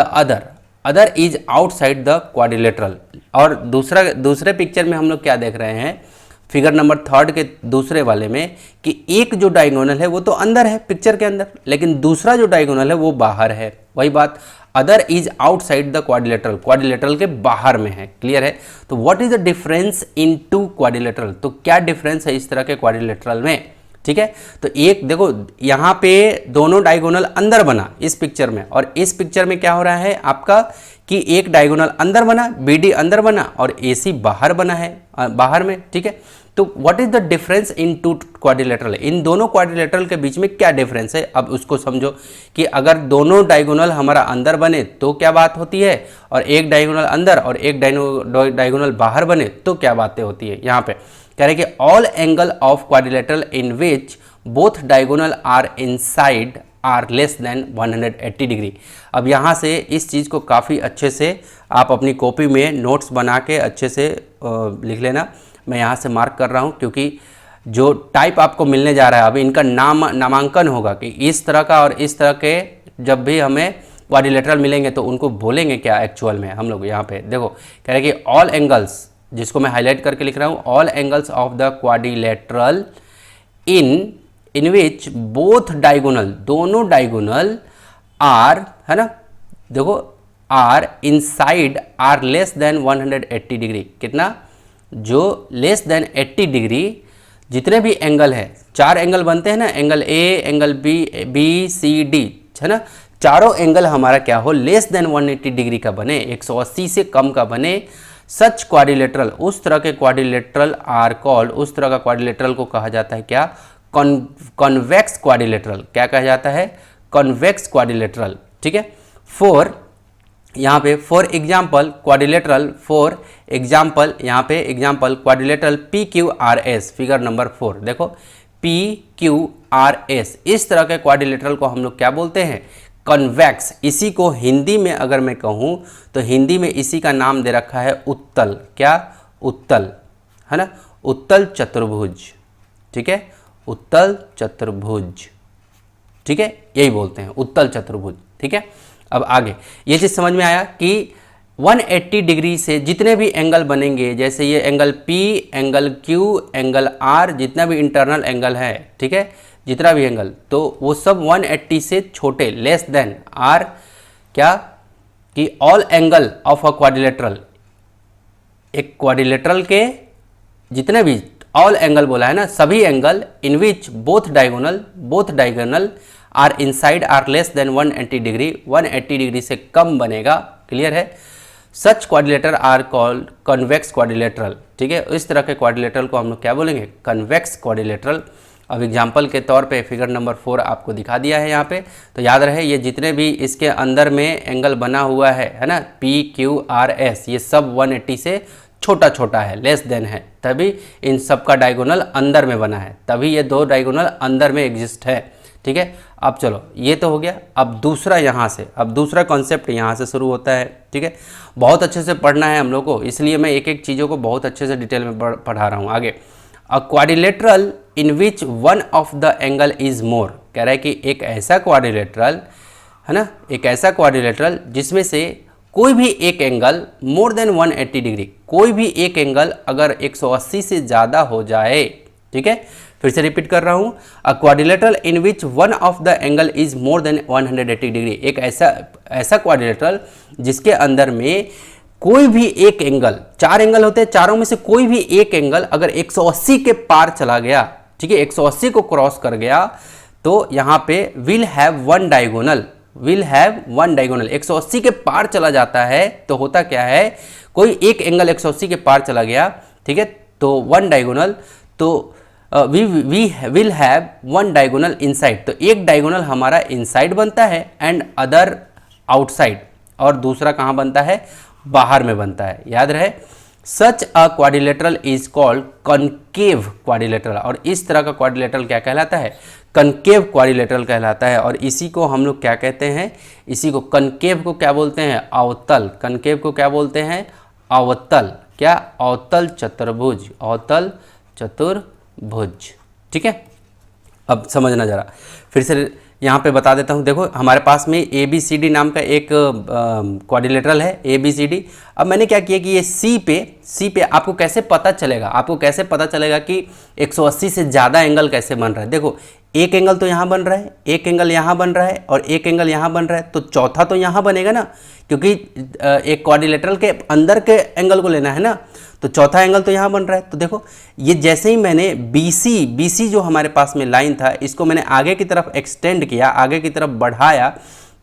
other is outside the quadrilateral. और दूसरे पिक्चर में हम लोग क्या देख रहे हैं, फिगर नंबर 3 के दूसरे वाले में, कि एक जो डायगोनल है वो तो अंदर है पिक्चर के अंदर, लेकिन दूसरा जो डायगोनल है वो बाहर है। वही बात, other is outside the quadrilateral के बाहर में है। क्लियर है। तो what is the difference in 2 quadrilateral, तो क्या डिफरेंस है इस तरह के क्वाड्रिलेटरल में। ठीक है, तो एक देखो यहाँ पे दोनों डायगोनल अंदर बना इस पिक्चर में, और इस पिक्चर में क्या हो रहा है आपका, कि एक डायगोनल अंदर बना, बी डी अंदर बना, और ए सी बाहर बना है, बाहर में। ठीक है, तो what is the difference in 2 quadrilateral, इन दोनों क्वाड्रिलेटरल के बीच में क्या डिफरेंस है। अब उसको समझो कि अगर दोनों डायगोनल हमारा अंदर बने तो क्या बात होती है, और एक डायगोनल अंदर और एक डायगोनल बाहर बने तो क्या बातें होती है। यहाँ पे कह रहे हैं कि all angle of quadrilateral in which both diagonal are inside are less than 180 degree. अब यहाँ से इस चीज़ को काफ़ी अच्छे से आप अपनी कॉपी में नोट्स बना के अच्छे से लिख लेना। मैं यहाँ से मार्क कर रहा हूँ क्योंकि जो टाइप आपको मिलने जा रहा है अब इनका नामांकन होगा कि इस तरह का और इस तरह के जब भी हमें क्वाड्रिलेटरल मिलेंगे तो उनको बोलेंगे क्या एक्चुअल में। हम लोग यहाँ पे देखो कह रहे हैं कि ऑल एंगल्स, जिसको मैं हाईलाइट करके लिख रहा हूँ, all angles of the quadrilateral in which both diagonal, दोनों डायगोनल आर, है ना, देखो are inside are less than 180 degree. कितना? जो लेस देन 80 डिग्री जितने भी एंगल है, 4 एंगल बनते हैं ना, angle A, angle B C D, है ना, चारों एंगल हमारा क्या हो, लेस देन 180 डिग्री का बने, 180 से कम का बने। सच क्वाड्रिलेटरल, उस तरह के क्वाड्रिलेटरल आर कॉल्ड, उस तरह का क्वाड्रिलेटरल को कहा जाता है क्या? Convex quadrilateral. क्या कहा जाता है? Convex quadrilateral. ठीक है। यहाँ पे for example quadrilateral, for example यहाँ पे example quadrilateral PQRS, figure number 4 देखो PQRS, इस तरह के क्वाड्रिलेटरल को हम लोग क्या बोलते हैं? कन्वेक्स। इसी को हिंदी में अगर मैं कहूँ तो हिंदी में इसी का नाम दे रखा है उत्तल। क्या? उत्तल, है ना, उत्तल चतुर्भुज। ठीक है, उत्तल चतुर्भुज। ठीक है, यही बोलते हैं उत्तल चतुर्भुज। ठीक है। अब आगे ये चीज़ समझ में आया कि 180 डिग्री से जितने भी एंगल बनेंगे, जैसे ये angle P, angle Q, angle R, जितना भी इंटरनल एंगल है, ठीक है, जितना भी एंगल, तो वो सब 180 से छोटे, लेस देन आर, क्या कि all angle of a quadrilateral, एक क्वाड्रिलेटरल के जितने भी, ऑल एंगल बोला है ना, सभी angle in which both diagonal are inside are less than 180 degree, 180 degree से कम बनेगा। क्लियर है। Such quadrilateral are called convex quadrilateral. ठीक है, इस तरह के क्वाड्रिलेटरल को हम लोग क्या बोलेंगे? Convex quadrilateral. अब एग्जाम्पल के तौर पे फिगर नंबर 4 आपको दिखा दिया है यहाँ पे, तो याद रहे ये जितने भी इसके अंदर में एंगल बना हुआ है ना, PQRS, ये सब 180 से छोटा छोटा है, लेस देन है, तभी इन सब का डायगोनल अंदर में बना है, तभी ये दो डायगोनल अंदर में एग्जिस्ट है। ठीक है। अब चलो ये तो हो गया। अब दूसरा यहाँ से, अब दूसरा कॉन्सेप्ट यहाँ से शुरू होता है। ठीक है, बहुत अच्छे से पढ़ना है हम लोग को, इसलिए मैं एक एक चीज़ों को बहुत अच्छे से डिटेल में पढ़ा रहा हूँ। आगे, अ quadrilateral in which one of the angle is more, कह रहा है कि एक ऐसा क्वाड्रिलेटरल, है ना, एक ऐसा क्वाड्रिलेटरल जिसमें से कोई भी एक एंगल मोर देन 180 डिग्री, कोई भी एक एंगल अगर 180 से ज़्यादा हो जाए। ठीक है, फिर से रिपीट कर रहा हूं, अ quadrilateral in which one of the angle is more than 180 degree, एक ऐसा क्वाड्रिलेटरल जिसके अंदर में कोई भी एक एंगल, 4 एंगल होते हैं, चारों में से कोई भी एक एंगल अगर 180 के पार चला गया, ठीक है, 180 को क्रॉस कर गया, तो यहाँ पे विल हैव वन डायगोनल, 180 के पार चला जाता है तो होता क्या है, कोई एक एंगल 180 के पार चला गया, ठीक है, तो वन डायगोनल, तो we will have one diagonal inside, तो एक डायगोनल हमारा इनसाइड बनता है एंड अदर आउटसाइड, और दूसरा कहाँ बनता है? बाहर में बनता है। याद रहे, such a quadrilateral is called concave quadrilateral, और इस तरह का क्वाड्रिलेटरल क्या कहलाता है? कनकेव क्वाड्रिलेटरल कहलाता है। और इसी को हम लोग क्या कहते हैं? इसी को कनकेव को क्या बोलते हैं? अवतल। कनकेव को क्या बोलते हैं? अवतल। क्या? अवतल चतुर्भुज, अवतल चतुर्भुज। ठीक है, अब समझना जरा, फिर से यहाँ पे बता देता हूँ। देखो हमारे पास में ABCD नाम का एक क्वाड्रिलेटरल है, ABCD। अब मैंने क्या किया कि ये C पे आपको कैसे पता चलेगा, आपको कैसे पता चलेगा कि 180 से ज़्यादा एंगल कैसे बन रहा है? देखो एक एंगल तो यहाँ बन रहा है, एक एंगल यहाँ बन रहा है, और एक एंगल यहाँ बन रहा है, तो चौथा तो यहाँ बनेगा ना, क्योंकि एक क्वाड्रिलेटरल के अंदर के एंगल को लेना है ना, तो चौथा एंगल तो यहाँ बन रहा है। तो देखो ये जैसे ही मैंने BC जो हमारे पास में लाइन था, इसको मैंने आगे की तरफ एक्सटेंड किया, आगे की तरफ बढ़ाया,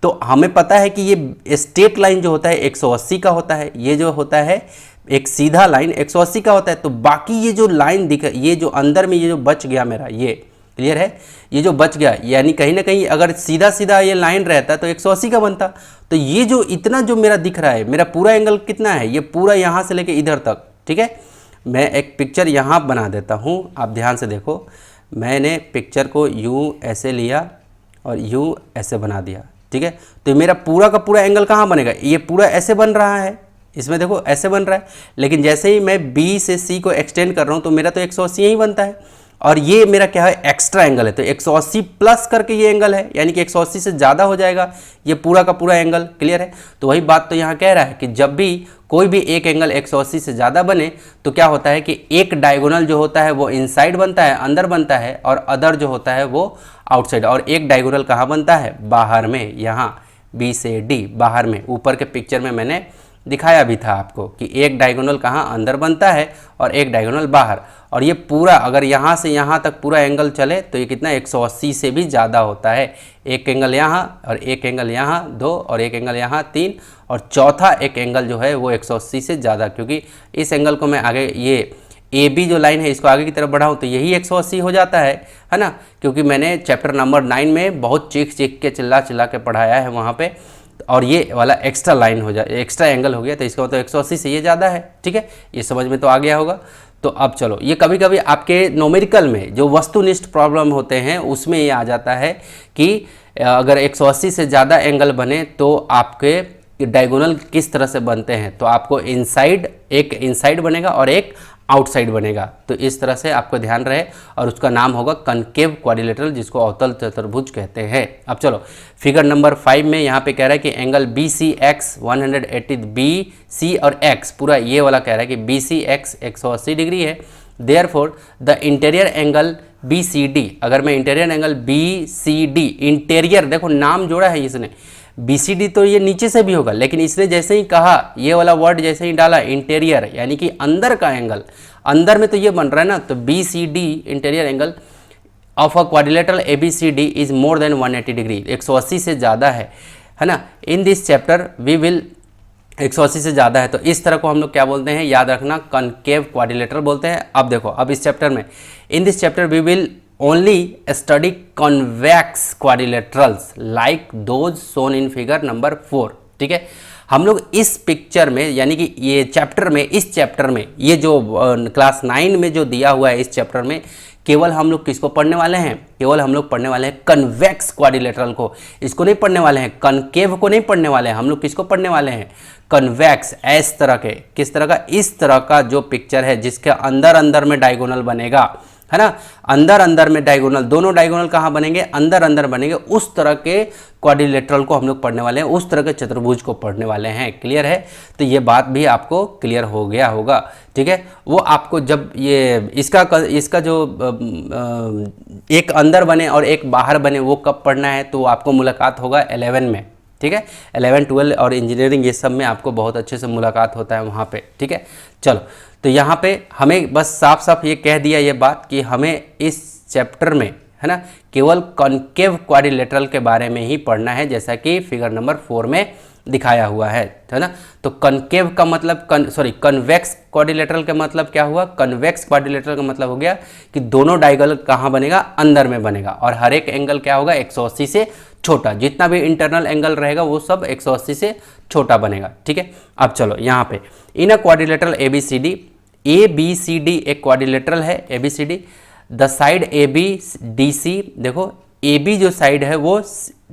तो हमें पता है कि ये स्ट्रेट लाइन जो होता है 180 का होता है, ये जो होता है एक सीधा लाइन 180 का होता है। तो बाकी ये जो लाइन दिख, ये जो अंदर में ये जो बच गया मेरा, ये क्लियर है, ये जो बच गया, यानी कहीं ना कहीं अगर सीधा सीधा ये लाइन रहता तो 180 का बनता। तो ये जो इतना जो मेरा दिख रहा है, मेरा पूरा एंगल कितना है? ये पूरा यहाँ से लेके इधर तक। ठीक है, मैं एक पिक्चर यहाँ बना देता हूँ, आप ध्यान से देखो। मैंने पिक्चर को यूँ ऐसे लिया और यूँ ऐसे बना दिया, ठीक है। तो मेरा पूरा का पूरा एंगल कहाँ बनेगा, ये पूरा ऐसे बन रहा है, इसमें देखो ऐसे बन रहा है, लेकिन जैसे ही मैं B से C को एक्सटेंड कर रहा हूँ तो मेरा तो 180 यही बनता है, और ये मेरा क्या है एक्स्ट्रा एंगल है, तो 180 प्लस करके ये एंगल है, यानी कि 180 से ज़्यादा हो जाएगा ये पूरा का पूरा एंगल। क्लियर है। तो वही बात तो यहाँ कह रहा है कि जब भी कोई भी एक एंगल 180 से ज़्यादा बने तो क्या होता है कि एक डायगोनल जो होता है वो इनसाइड बनता है, अंदर बनता है, और अदर जो होता है वो आउटसाइड। और एक डायगोनल कहाँ बनता है, बाहर में, यहाँ B से D बाहर में। ऊपर के पिक्चर में मैंने दिखाया भी था आपको कि एक डायगोनल कहाँ अंदर बनता है और एक डायगोनल बाहर। और ये पूरा अगर यहाँ से यहाँ तक पूरा एंगल चले तो ये कितना 180 से भी ज़्यादा होता है। एक एंगल यहाँ और एक एंगल यहाँ 2 और एक एंगल यहाँ 3 और चौथा एक एंगल जो है वो 180 से ज़्यादा, क्योंकि इस एंगल को मैं आगे ये AB जो लाइन है इसको आगे की तरफ बढ़ाऊँ तो यही 180 हो जाता है ना, क्योंकि मैंने चैप्टर नंबर 9 में बहुत चीख के चिल्ला के पढ़ाया है वहाँ पे, और ये वाला एक्स्ट्रा लाइन हो जाए, एक्स्ट्रा एंगल हो गया, तो इसका मतलब 180 से ये ज़्यादा है। ठीक है, ये समझ में तो आ गया होगा। तो अब चलो, ये कभी कभी आपके न्यूमेरिकल में जो वस्तुनिष्ठ प्रॉब्लम होते हैं उसमें ये आ जाता है कि अगर 180 से ज़्यादा एंगल बने तो आपके डायगोनल किस तरह से बनते हैं, तो आपको एक इनसाइड बनेगा और एक आउटसाइड बनेगा। तो इस तरह से आपको ध्यान रहे, और उसका नाम होगा कनकेव क्वाड्रिलेटरल, जिसको अवतल चतुर्भुज कहते हैं। अब चलो फिगर नंबर 5 में यहाँ पे कह रहा है कि एंगल BCX 180, BC और X पूरा ये वाला कह रहा है कि BCX 180 डिग्री है। Therefore the interior angle BCD, अगर मैं इंटीरियर एंगल BCD, इंटीरियर देखो नाम जोड़ा है इसने, BCD तो ये नीचे से भी होगा, लेकिन इसने जैसे ही कहा, ये वाला वर्ड जैसे ही डाला इंटीरियर, यानी कि अंदर का एंगल, अंदर में तो ये बन रहा है ना, तो BCD interior angle of a quadrilateral ABCD is more than 180 degree, 180 से ज़्यादा है ना। In this chapter we will 180 से ज़्यादा है, तो इस तरह को हम लोग क्या बोलते हैं, याद रखना, कनकेव क्वाड्रिलेटरल बोलते हैं। अब देखो, अब इस चैप्टर में, in this chapter we will only study convex quadrilaterals like those shown in figure number 4। ठीक है, हम लोग इस पिक्चर में, यानी कि ये चैप्टर में, इस चैप्टर में ये जो क्लास 9 में जो दिया हुआ है इस चैप्टर में, केवल हम लोग किसको पढ़ने वाले हैं, केवल हम लोग पढ़ने वाले हैं कन्वेक्स क्वाड्रिलेटरल को। इसको नहीं पढ़ने वाले हैं, कनकेव को नहीं पढ़ने वाले हैं, हम लोग किसको पढ़ने वाले हैं, कन्वेक्स। इस तरह के, किस तरह का, इस तरह का जो पिक्चर है जिसके अंदर अंदर में डायगोनल बनेगा, है ना, अंदर अंदर में डायगोनल, दोनों डायगोनल कहाँ बनेंगे, अंदर अंदर बनेंगे, उस तरह के क्वाड्रिलेटरल को हम लोग पढ़ने वाले हैं, उस तरह के चतुर्भुज को पढ़ने वाले हैं। क्लियर है, तो ये बात भी आपको क्लियर हो गया होगा। ठीक है, वो आपको जब ये इसका जो एक अंदर बने और एक बाहर बने वो कब पढ़ना है, तो आपको मुलाकात होगा 11 में। ठीक है, 11, 12 और इंजीनियरिंग ये सब में आपको बहुत अच्छे से मुलाकात होता है वहाँ पे। ठीक है, चलो, तो यहाँ पे हमें बस साफ साफ ये कह दिया ये बात कि हमें इस चैप्टर में, है ना, केवल कॉन्केव क्वाड्रिलेटरल के बारे में ही पढ़ना है, जैसा कि फिगर नंबर 4 में दिखाया हुआ है ना। तो कॉन्केव का मतलब कन्वेक्स क्वाड्रिलेटरल का मतलब क्या हुआ, कन्वेक्स क्वाड्रिलेटरल का मतलब हो गया कि दोनों डायगोनल कहाँ बनेगा, अंदर में बनेगा, और हर एक एंगल क्या होगा, 180 से छोटा, जितना भी इंटरनल एंगल रहेगा वो सब 180 से छोटा बनेगा। ठीक है, अब चलो यहाँ पे, इन अ क्वाड्रिलेटरल ABCD एक क्वाड्रिलेटरल है ABCD, द साइड ABDC, देखो AB जो साइड है वो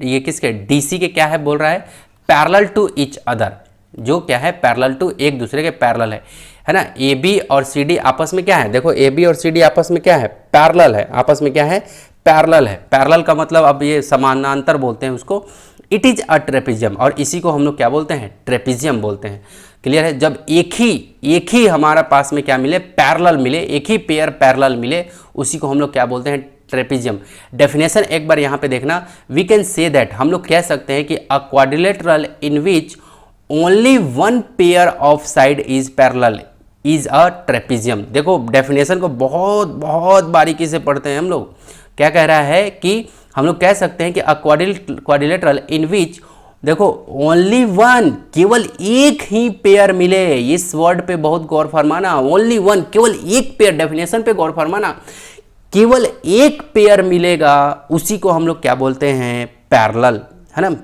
ये किसके, DC के क्या है बोल रहा है, पैरेलल टू ईच अदर, जो क्या है, पैरेलल टू, एक दूसरे के पैरेलल है ना। AB और CD आपस में क्या है, देखो AB और CD आपस में क्या है, पैरेलल है, आपस में क्या है, पैरेलल है। पैरेलल का मतलब अब ये समानांतर बोलते हैं उसको, इट इज अ ट्रेपिजियम, और इसी को हम लोग क्या बोलते हैं, ट्रेपिजियम बोलते हैं। क्लियर है, जब एक ही हमारा पास में क्या मिले, पैरेलल मिले, एक ही पेयर पैरेलल मिले, उसी को हम लोग क्या बोलते हैं, ट्रेपिजियम। डेफिनेशन एक बार यहाँ पे देखना, वी कैन से दैट, हम लोग कह सकते हैं कि अ quadrilateral in which only one pair of side is parallel is a trapezium. देखो डेफिनेशन को बहुत बहुत बारीकी से पढ़ते हैं हम लोग। क्या कह रहा है कि हम लोग कह सकते हैं कि अ क्वाड्रिलेटरल इन विच, देखो ओनली वन, केवल एक ही पेयर मिले, इस वर्ड पे बहुत गौर फरमाना, ओनली वन, केवल एक पेयर, डेफिनेशन पे गौर फरमाना, केवल एक पेयर मिलेगा, उसी को हम लोग क्या बोलते हैं, पैरेलल, है ना,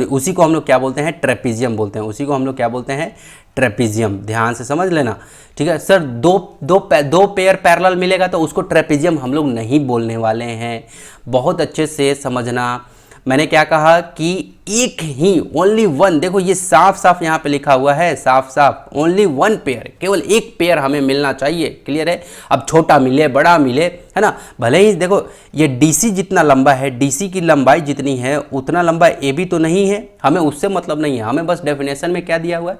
उसी को हम लोग क्या बोलते हैं, ट्रेपिजियम बोलते हैं, उसी को हम लोग क्या बोलते हैं, ट्रेपीजियम, ध्यान से समझ लेना, ठीक है सर। दो पेयर पैरेलल मिलेगा तो उसको ट्रेपीजियम हम लोग नहीं बोलने वाले हैं, बहुत अच्छे से समझना। मैंने क्या कहा कि एक ही, ओनली वन, देखो ये साफ साफ यहाँ पे लिखा हुआ है, साफ साफ ओनली वन पेयर, केवल एक पेयर हमें मिलना चाहिए, क्लियर है। अब छोटा मिले बड़ा मिले, है ना, भले ही देखो ये डीसी जितना लंबा है, डीसी की लंबाई जितनी है उतना लंबा ए बी तो नहीं है, हमें उससे मतलब नहीं है, हमें बस डेफिनेशन में क्या दिया हुआ है,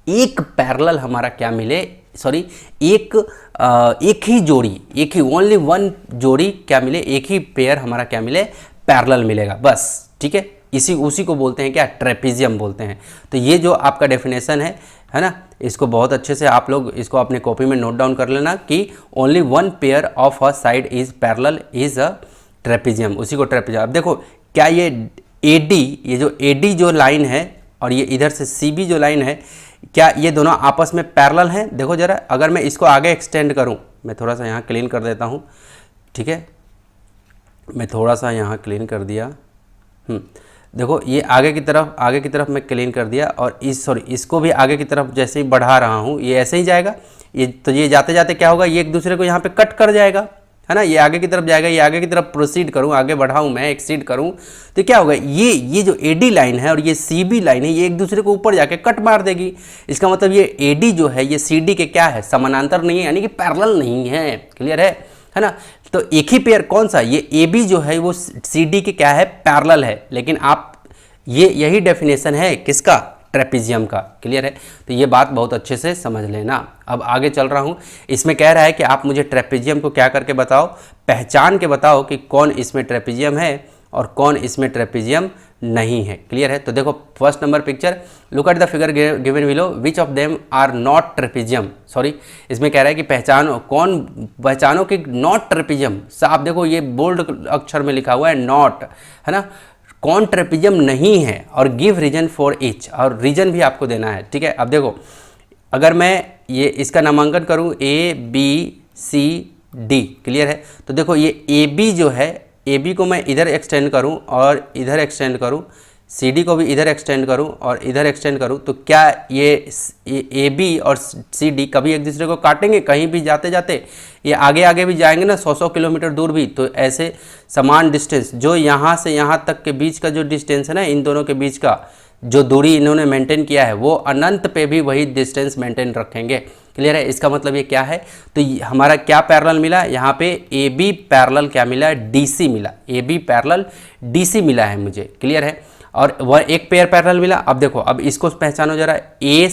एक पैरेलल हमारा क्या मिले, सॉरी एक ही जोड़ी, एक ही ओनली वन जोड़ी क्या मिले, एक ही पेयर हमारा क्या मिले, पैरेलल मिलेगा, बस, ठीक है। उसी को बोलते हैं क्या, ट्रेपीजियम बोलते हैं। तो ये जो आपका डेफिनेशन है ना, इसको बहुत अच्छे से आप लोग इसको अपने कॉपी में नोट डाउन कर लेना कि only one pair of a side is parallel is a trapezium, उसी को ट्रेपीजियम। अब देखो क्या ये एडी, ये जो एडी जो लाइन है और ये इधर से सीबी जो लाइन है, क्या ये दोनों आपस में पैरेलल हैं? देखो जरा, अगर मैं इसको आगे एक्सटेंड करूं, मैं थोड़ा सा यहाँ क्लीन कर देता हूँ, ठीक है, मैं थोड़ा सा यहाँ क्लीन कर दिया, देखो ये आगे की तरफ मैं क्लीन कर दिया, और इसको भी आगे की तरफ जैसे ही बढ़ा रहा हूँ, ये ऐसे ही जाएगा, ये तो ये जाते जाते क्या होगा, ये एक दूसरे को यहाँ पे कट कर जाएगा, है ना, ये आगे की तरफ जाएगा, ये आगे की तरफ प्रोसीड करूँ, आगे बढ़ाऊँ मैं, एक्सीड करूँ, तो क्या होगा, ये जो एडी लाइन है और ये सीबी लाइन है, ये एक दूसरे को ऊपर जाके कट मार देगी। इसका मतलब ये एडी जो है ये सीडी के क्या है, समानांतर नहीं है, यानी कि पैरेलल नहीं है, क्लियर है ना। तो एक ही पेयर कौन सा, ये ए बी जो है वो सी डी के क्या है, पैरेलल है, लेकिन आप यही डेफिनेशन है किसका, ट्रेपीजियम का, क्लियर है। तो ये बात बहुत अच्छे से समझ लेना। अब आगे चल रहा हूँ, इसमें कह रहा है कि आप मुझे ट्रेपीजियम को क्या करके बताओ, पहचान के बताओ कि कौन इसमें ट्रेपीजियम है और कौन इसमें ट्रेपीजियम नहीं है, क्लियर है। तो देखो first number picture, look at the figure given below, which of them are not trapezium, sorry इसमें कह रहा है कि पहचानो कि नॉट ट्रेपीजियम, साफ देखो ये बोल्ड अक्षर में लिखा हुआ है नॉट, है ना, कौन ट्रेपीजियम नहीं है, और गिव रीजन फॉर ईच, और रीजन भी आपको देना है, ठीक है। अब देखो अगर मैं ये इसका नामांकन करूँ A B C D, clear है, तो देखो ये ए बी जो है, ए बी को मैं इधर एक्सटेंड करूं और इधर एक्सटेंड करूं, सी डी को भी इधर एक्सटेंड करूं और इधर एक्सटेंड करूं, तो क्या ये ए बी और सी डी कभी एक दूसरे को काटेंगे? कहीं भी जाते जाते ये आगे आगे भी जाएंगे ना, 100 किलोमीटर दूर भी, तो ऐसे समान डिस्टेंस जो यहाँ से यहाँ तक के बीच का जो डिस्टेंस है ना, इन दोनों के बीच का जो दूरी इन्होंने मेंटेन किया है, वो अनंत पे भी वही डिस्टेंस मेंटेन रखेंगे, क्लियर है। इसका मतलब ये क्या है, तो हमारा क्या पैरेलल मिला यहाँ पे, ए बी पैरेलल क्या मिला, डीसी मिला, ए बी पैरेलल डीसी मिला है मुझे, क्लियर है। और वह एक पेयर पैरेलल मिला। अब देखो, अब इसको पहचानो जरा, ए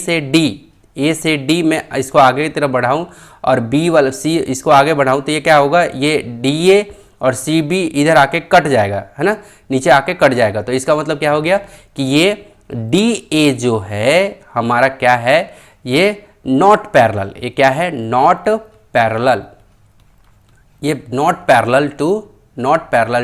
से डी मैं इसको आगे की तरफ बढ़ाऊँ और बी वाला सी इसको आगे बढ़ाऊँ, तो ये क्या होगा, ये डी ए और सी बी इधर आके कट जाएगा, है ना, नीचे आके कट जाएगा। तो इसका मतलब क्या हो गया कि ये डी ए जो है हमारा क्या है, ये नॉट पैरेलल, ये क्या है, नॉट पैरेलल, ये नॉट पैरेलल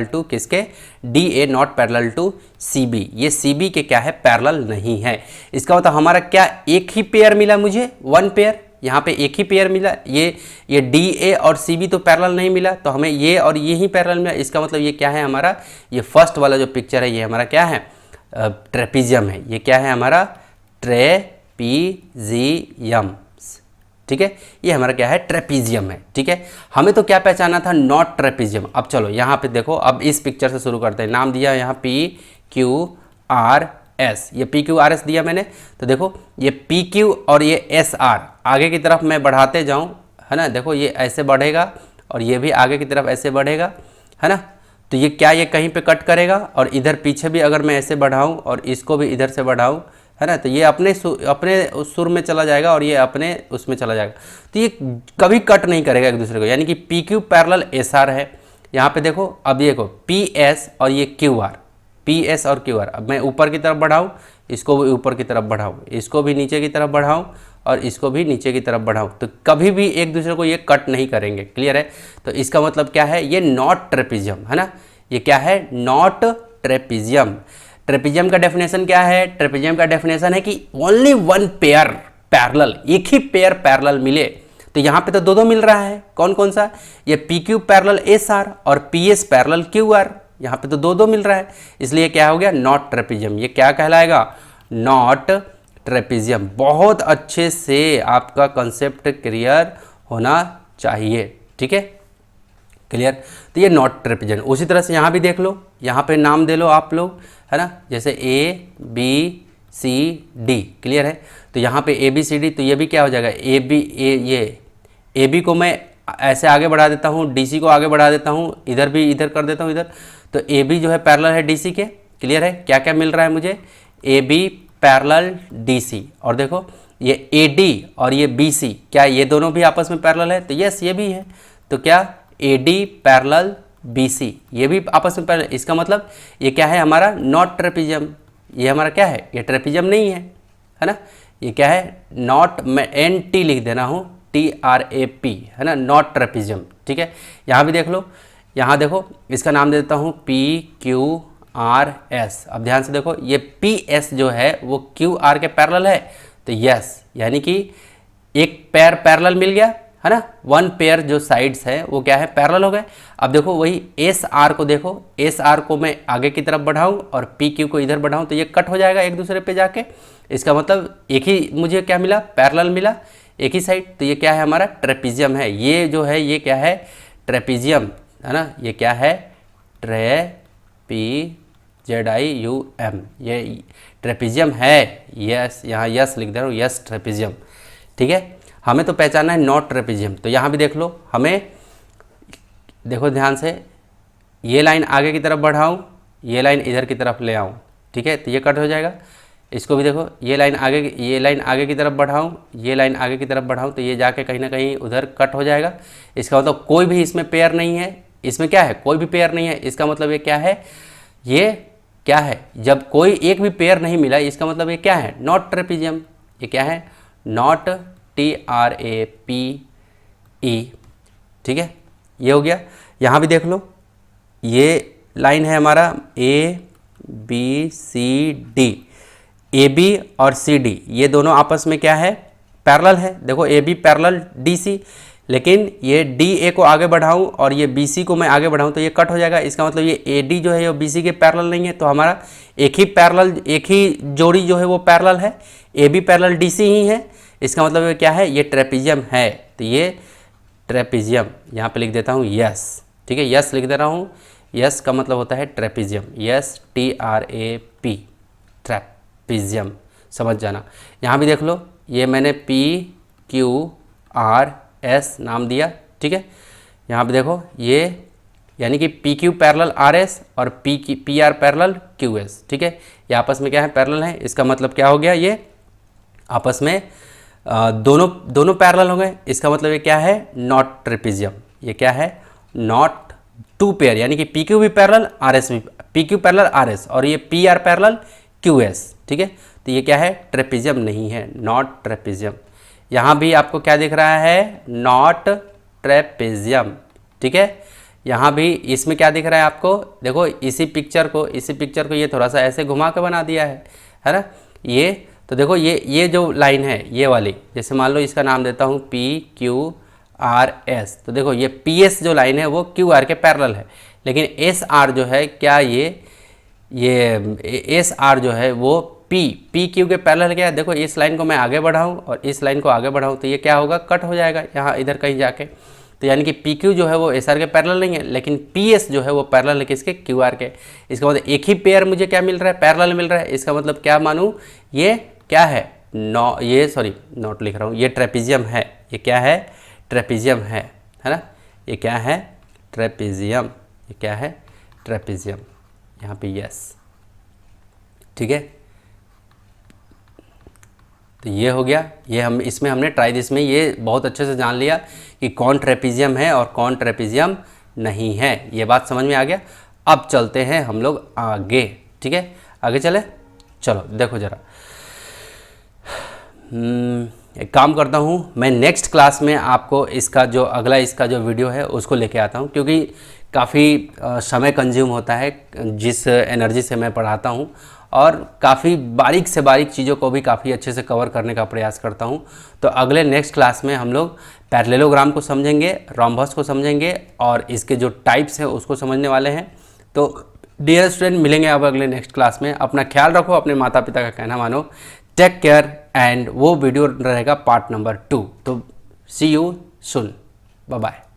टू किसके, D A not parallel to C B, ये सी बी के क्या है, पैरेलल नहीं है। इसका मतलब हमारा क्या, एक ही पेयर मिला मुझे, वन पेयर, यहाँ पे एक ही पेयर मिला, ये डी ए और सी बी तो पैरेलल नहीं मिला, तो हमें ये और ये ही पैरेलल मिला। इसका मतलब ये क्या है हमारा, ये फर्स्ट वाला जो पिक्चर है ये हमारा क्या है, ट्रेपीजियम है, ये क्या है हमारा, ट्रेपीजियम, ठीक है, ये हमारा क्या है, ट्रेपीजियम है, ठीक है। हमें तो क्या पहचाना था, नॉट ट्रेपीजियम। अब चलो यहाँ पे देखो, अब इस पिक्चर से शुरू करते हैं, नाम दिया यहाँ पी क्यू आर एस, ये पी क्यू आर एस दिया मैंने, तो देखो ये पी क्यू और ये एस आर आगे की तरफ मैं बढ़ाते जाऊँ, है ना, देखो ये ऐसे बढ़ेगा और ये भी आगे की तरफ ऐसे बढ़ेगा, है ना, तो ये क्या, ये कहीं पे कट करेगा, और इधर पीछे भी अगर मैं ऐसे बढ़ाऊँ और इसको भी इधर से बढ़ाऊँ, है ना, तो ये अपने सुर में चला जाएगा और ये अपने उसमें चला जाएगा, तो ये कभी कट नहीं करेगा एक दूसरे को, यानी कि P Q parallel S are है। यहाँ पे देखो, अब ये देखो पी एस और ये क्यू आर, पी एस और क्यू आर, अब मैं ऊपर की तरफ बढ़ाऊँ, इसको भी ऊपर की तरफ बढ़ाऊँ, इसको भी नीचे की तरफ बढ़ाऊँ और इसको भी नीचे की तरफ बढ़ाऊँ, तो कभी भी एक दूसरे को ये कट नहीं करेंगे, क्लियर है। तो इसका मतलब क्या है, ये नॉट ट्रेपीजियम है ना, ये क्या है, नॉट ट्रेपीजियम। ट्रेपीजियम का डेफिनेशन क्या है, ट्रेपीजियम का डेफिनेशन है कि ओनली वन पेयर पैरेलल, एक ही पेयर पैरेलल मिले। तो यहाँ पे तो दो मिल रहा है, कौन कौन सा, ये P Q parallel S R और P S parallel Q R, यहाँ पे तो दो मिल रहा है, इसलिए क्या हो गया, नॉट ट्रेपीजियम। ये क्या कहलाएगा, नॉट ट्रेपेजियम। बहुत अच्छे से आपका कंसेप्ट क्लियर होना चाहिए, ठीक है, क्लियर। तो ये नॉट ट्रेपेजियम। उसी तरह से यहाँ भी देख लो, यहाँ पे नाम दे लो आप लोग, है ना, जैसे A B C D, clear है। तो यहाँ पे ए बी सी डी, तो ये भी क्या हो जाएगा, ए बी ये ए बी को मैं ऐसे आगे बढ़ा देता हूँ, डी सी को आगे बढ़ा देता हूँ, इधर भी इधर कर देता हूँ इधर, तो ए बी जो है पैरेलल है डी सी के, क्लियर है। क्या क्या मिल रहा है मुझे, A B parallel D C, और देखो ये ए डी और ये बी सी, क्या ये दोनों भी आपस में पैरेलल है, तो यस ये भी है। तो क्या A D parallel B C, ये भी आपस में पैरेलल, इसका मतलब ये क्या है हमारा नॉट ट्रेपेजियम। ये हमारा क्या है, ये ट्रेपेजियम नहीं है ना, ये क्या है नॉट, मैं एन टी लिख देना हूँ, टी आर ए पी, है ना, नॉट ट्रेपेजियम, ठीक है। यहाँ भी देख लो, यहाँ देखो इसका नाम दे देता हूँ पी क्यू आर एस। अब ध्यान से देखो, ये पी एस जो है वो क्यू आर के पैरेलल है, तो यस, यानी कि एक पेयर पैरेलल मिल गया, है ना, वन पेयर जो साइड्स है वो क्या है पैरेलल हो गए। अब देखो वही एस आर को देखो, एस आर को मैं आगे की तरफ बढ़ाऊं और पी क्यू को इधर बढ़ाऊं, तो ये कट हो जाएगा एक दूसरे पे जाके। इसका मतलब एक ही मुझे क्या मिला, पैरेलल मिला, एक ही साइड। तो ये क्या है हमारा ट्रेपेजियम है। ये जो है ये क्या है ट्रेपेजियम, है ना, ये क्या है ट्रेपेजियम, ये ट्रेपेजियम है, यस, यहाँ यस लिख दे रहा हूँ, यस ट्रेपेजियम, ठीक है। हमें तो पहचानना है नॉट ट्रेपेजियम। तो यहाँ भी देख लो, हमें देखो ध्यान से, ये लाइन आगे की तरफ बढ़ाऊँ, ये लाइन इधर की तरफ ले आऊँ, ठीक है, तो ये कट हो जाएगा। इसको भी देखो, ये लाइन आगे की तरफ बढ़ाऊँ, ये लाइन आगे की तरफ बढ़ाऊँ, तो ये जाके कहीं ना कहीं उधर कट हो जाएगा। इसका मतलब कोई भी इसमें पेयर नहीं है, इसमें क्या है कोई भी पेयर नहीं है। इसका मतलब ये क्या है, ये क्या है, जब कोई एक भी पेयर नहीं मिला, इसका मतलब ये क्या है नॉट ट्रेपेजियम। ये क्या है not, T R A P E, ठीक है, ये हो गया। यहाँ भी देख लो, ये लाइन है हमारा A B C D, A B और सी डी ये दोनों आपस में क्या है पैरेलल है। देखो A B parallel D C, लेकिन ये डी ए को आगे बढ़ाऊं और ये बी सी को मैं आगे बढ़ाऊं तो ये कट हो जाएगा। इसका मतलब ये ए डी जो है ये बी सी के पैरेलल नहीं है, तो हमारा एक ही जोड़ी जो है वो पैरेलल है, A B parallel D C ही है। इसका मतलब ये क्या है, ये ट्रेपेजियम है। तो ये ट्रेपेजियम, यहाँ पे लिख देता हूँ यस, ठीक है, यस लिख दे रहा हूँ। यस का मतलब होता है trapezium, yes T R A P, trapezium, समझ जाना। यहाँ भी देख लो, ये मैंने पी क्यू आर एस नाम दिया, ठीक है। यहाँ पे देखो ये यानी कि P Q parallel R S और P R parallel Q S, ठीक है, ये आपस में क्या है पैरेलल है। इसका मतलब क्या हो गया, ये आपस में दोनों पैरेलल हो गए। इसका मतलब ये क्या है नॉट ट्रेपेजियम। ये क्या है नॉट टू पेयर, यानी कि पी क्यू भी पैरेलल आर एस भी, P Q parallel R S और ये P R parallel Q S, ठीक है। तो ये क्या है ट्रेपेजियम नहीं है, नॉट ट्रेपेजियम। यहाँ भी आपको क्या दिख रहा है नॉट ट्रेपेजियम, ठीक है। यहाँ भी इसमें क्या दिख रहा है आपको, देखो इसी पिक्चर को ये थोड़ा सा ऐसे घुमा के बना दिया है ना। ये तो देखो ये जो लाइन है ये वाली, जैसे मान लो इसका नाम देता हूँ पी क्यू आर एस, तो देखो ये पी एस जो लाइन है वो क्यू आर के पैरेलल है, लेकिन एस आर जो है क्या ये एस आर जो है वो पी क्यू के पैरेलल क्या है। देखो इस लाइन को मैं आगे बढ़ाऊँ और इस लाइन को आगे बढ़ाऊँ तो ये क्या होगा कट हो जाएगा यहाँ इधर कहीं जाके। तो यानी कि पी क्यू जो है वो एस आर के पैरेलल नहीं है, लेकिन पी एस जो है वो पैरेलल है किसके क्यू आर के। इसका मतलब एक ही पेयर मुझे क्या मिल रहा है पैरेलल मिल रहा है। इसका मतलब क्या मानूँ, ये क्या है नॉट लिख रहा हूँ, ये ट्रेपेजियम है। ये क्या है ट्रेपेजियम है ना। ये क्या है ट्रेपेजियम, ये क्या है ट्रेपेजियम, यहाँ पे यस, ठीक है। तो ये हो गया, ये इसमें हमने ट्राई दिस में ये बहुत अच्छे से जान लिया कि कौन ट्रेपेजियम है और कौन ट्रेपेजियम नहीं है। ये बात समझ में आ गया। अब चलते हैं हम लोग आगे, ठीक है, आगे चले। चलो देखो ज़रा, एक काम करता हूँ, मैं नेक्स्ट क्लास में आपको इसका जो वीडियो है उसको लेके आता हूँ, क्योंकि काफ़ी समय कंज्यूम होता है जिस एनर्जी से मैं पढ़ाता हूँ, और काफ़ी बारीक से बारीक चीज़ों को भी काफ़ी अच्छे से कवर करने का प्रयास करता हूँ। तो अगले नेक्स्ट क्लास में हम लोग पैरेललोग्राम को समझेंगे, रोम्बस को समझेंगे और इसके जो टाइप्स हैं उसको समझने वाले हैं। तो डियर स्टूडेंट, मिलेंगे अब अगले नेक्स्ट क्लास में। अपना ख्याल रखो, अपने माता पिता का कहना मानो। टेक केयर एंड वो वीडियो रहेगा पार्ट नंबर 2। तो सी यू सुन, बाय बाय।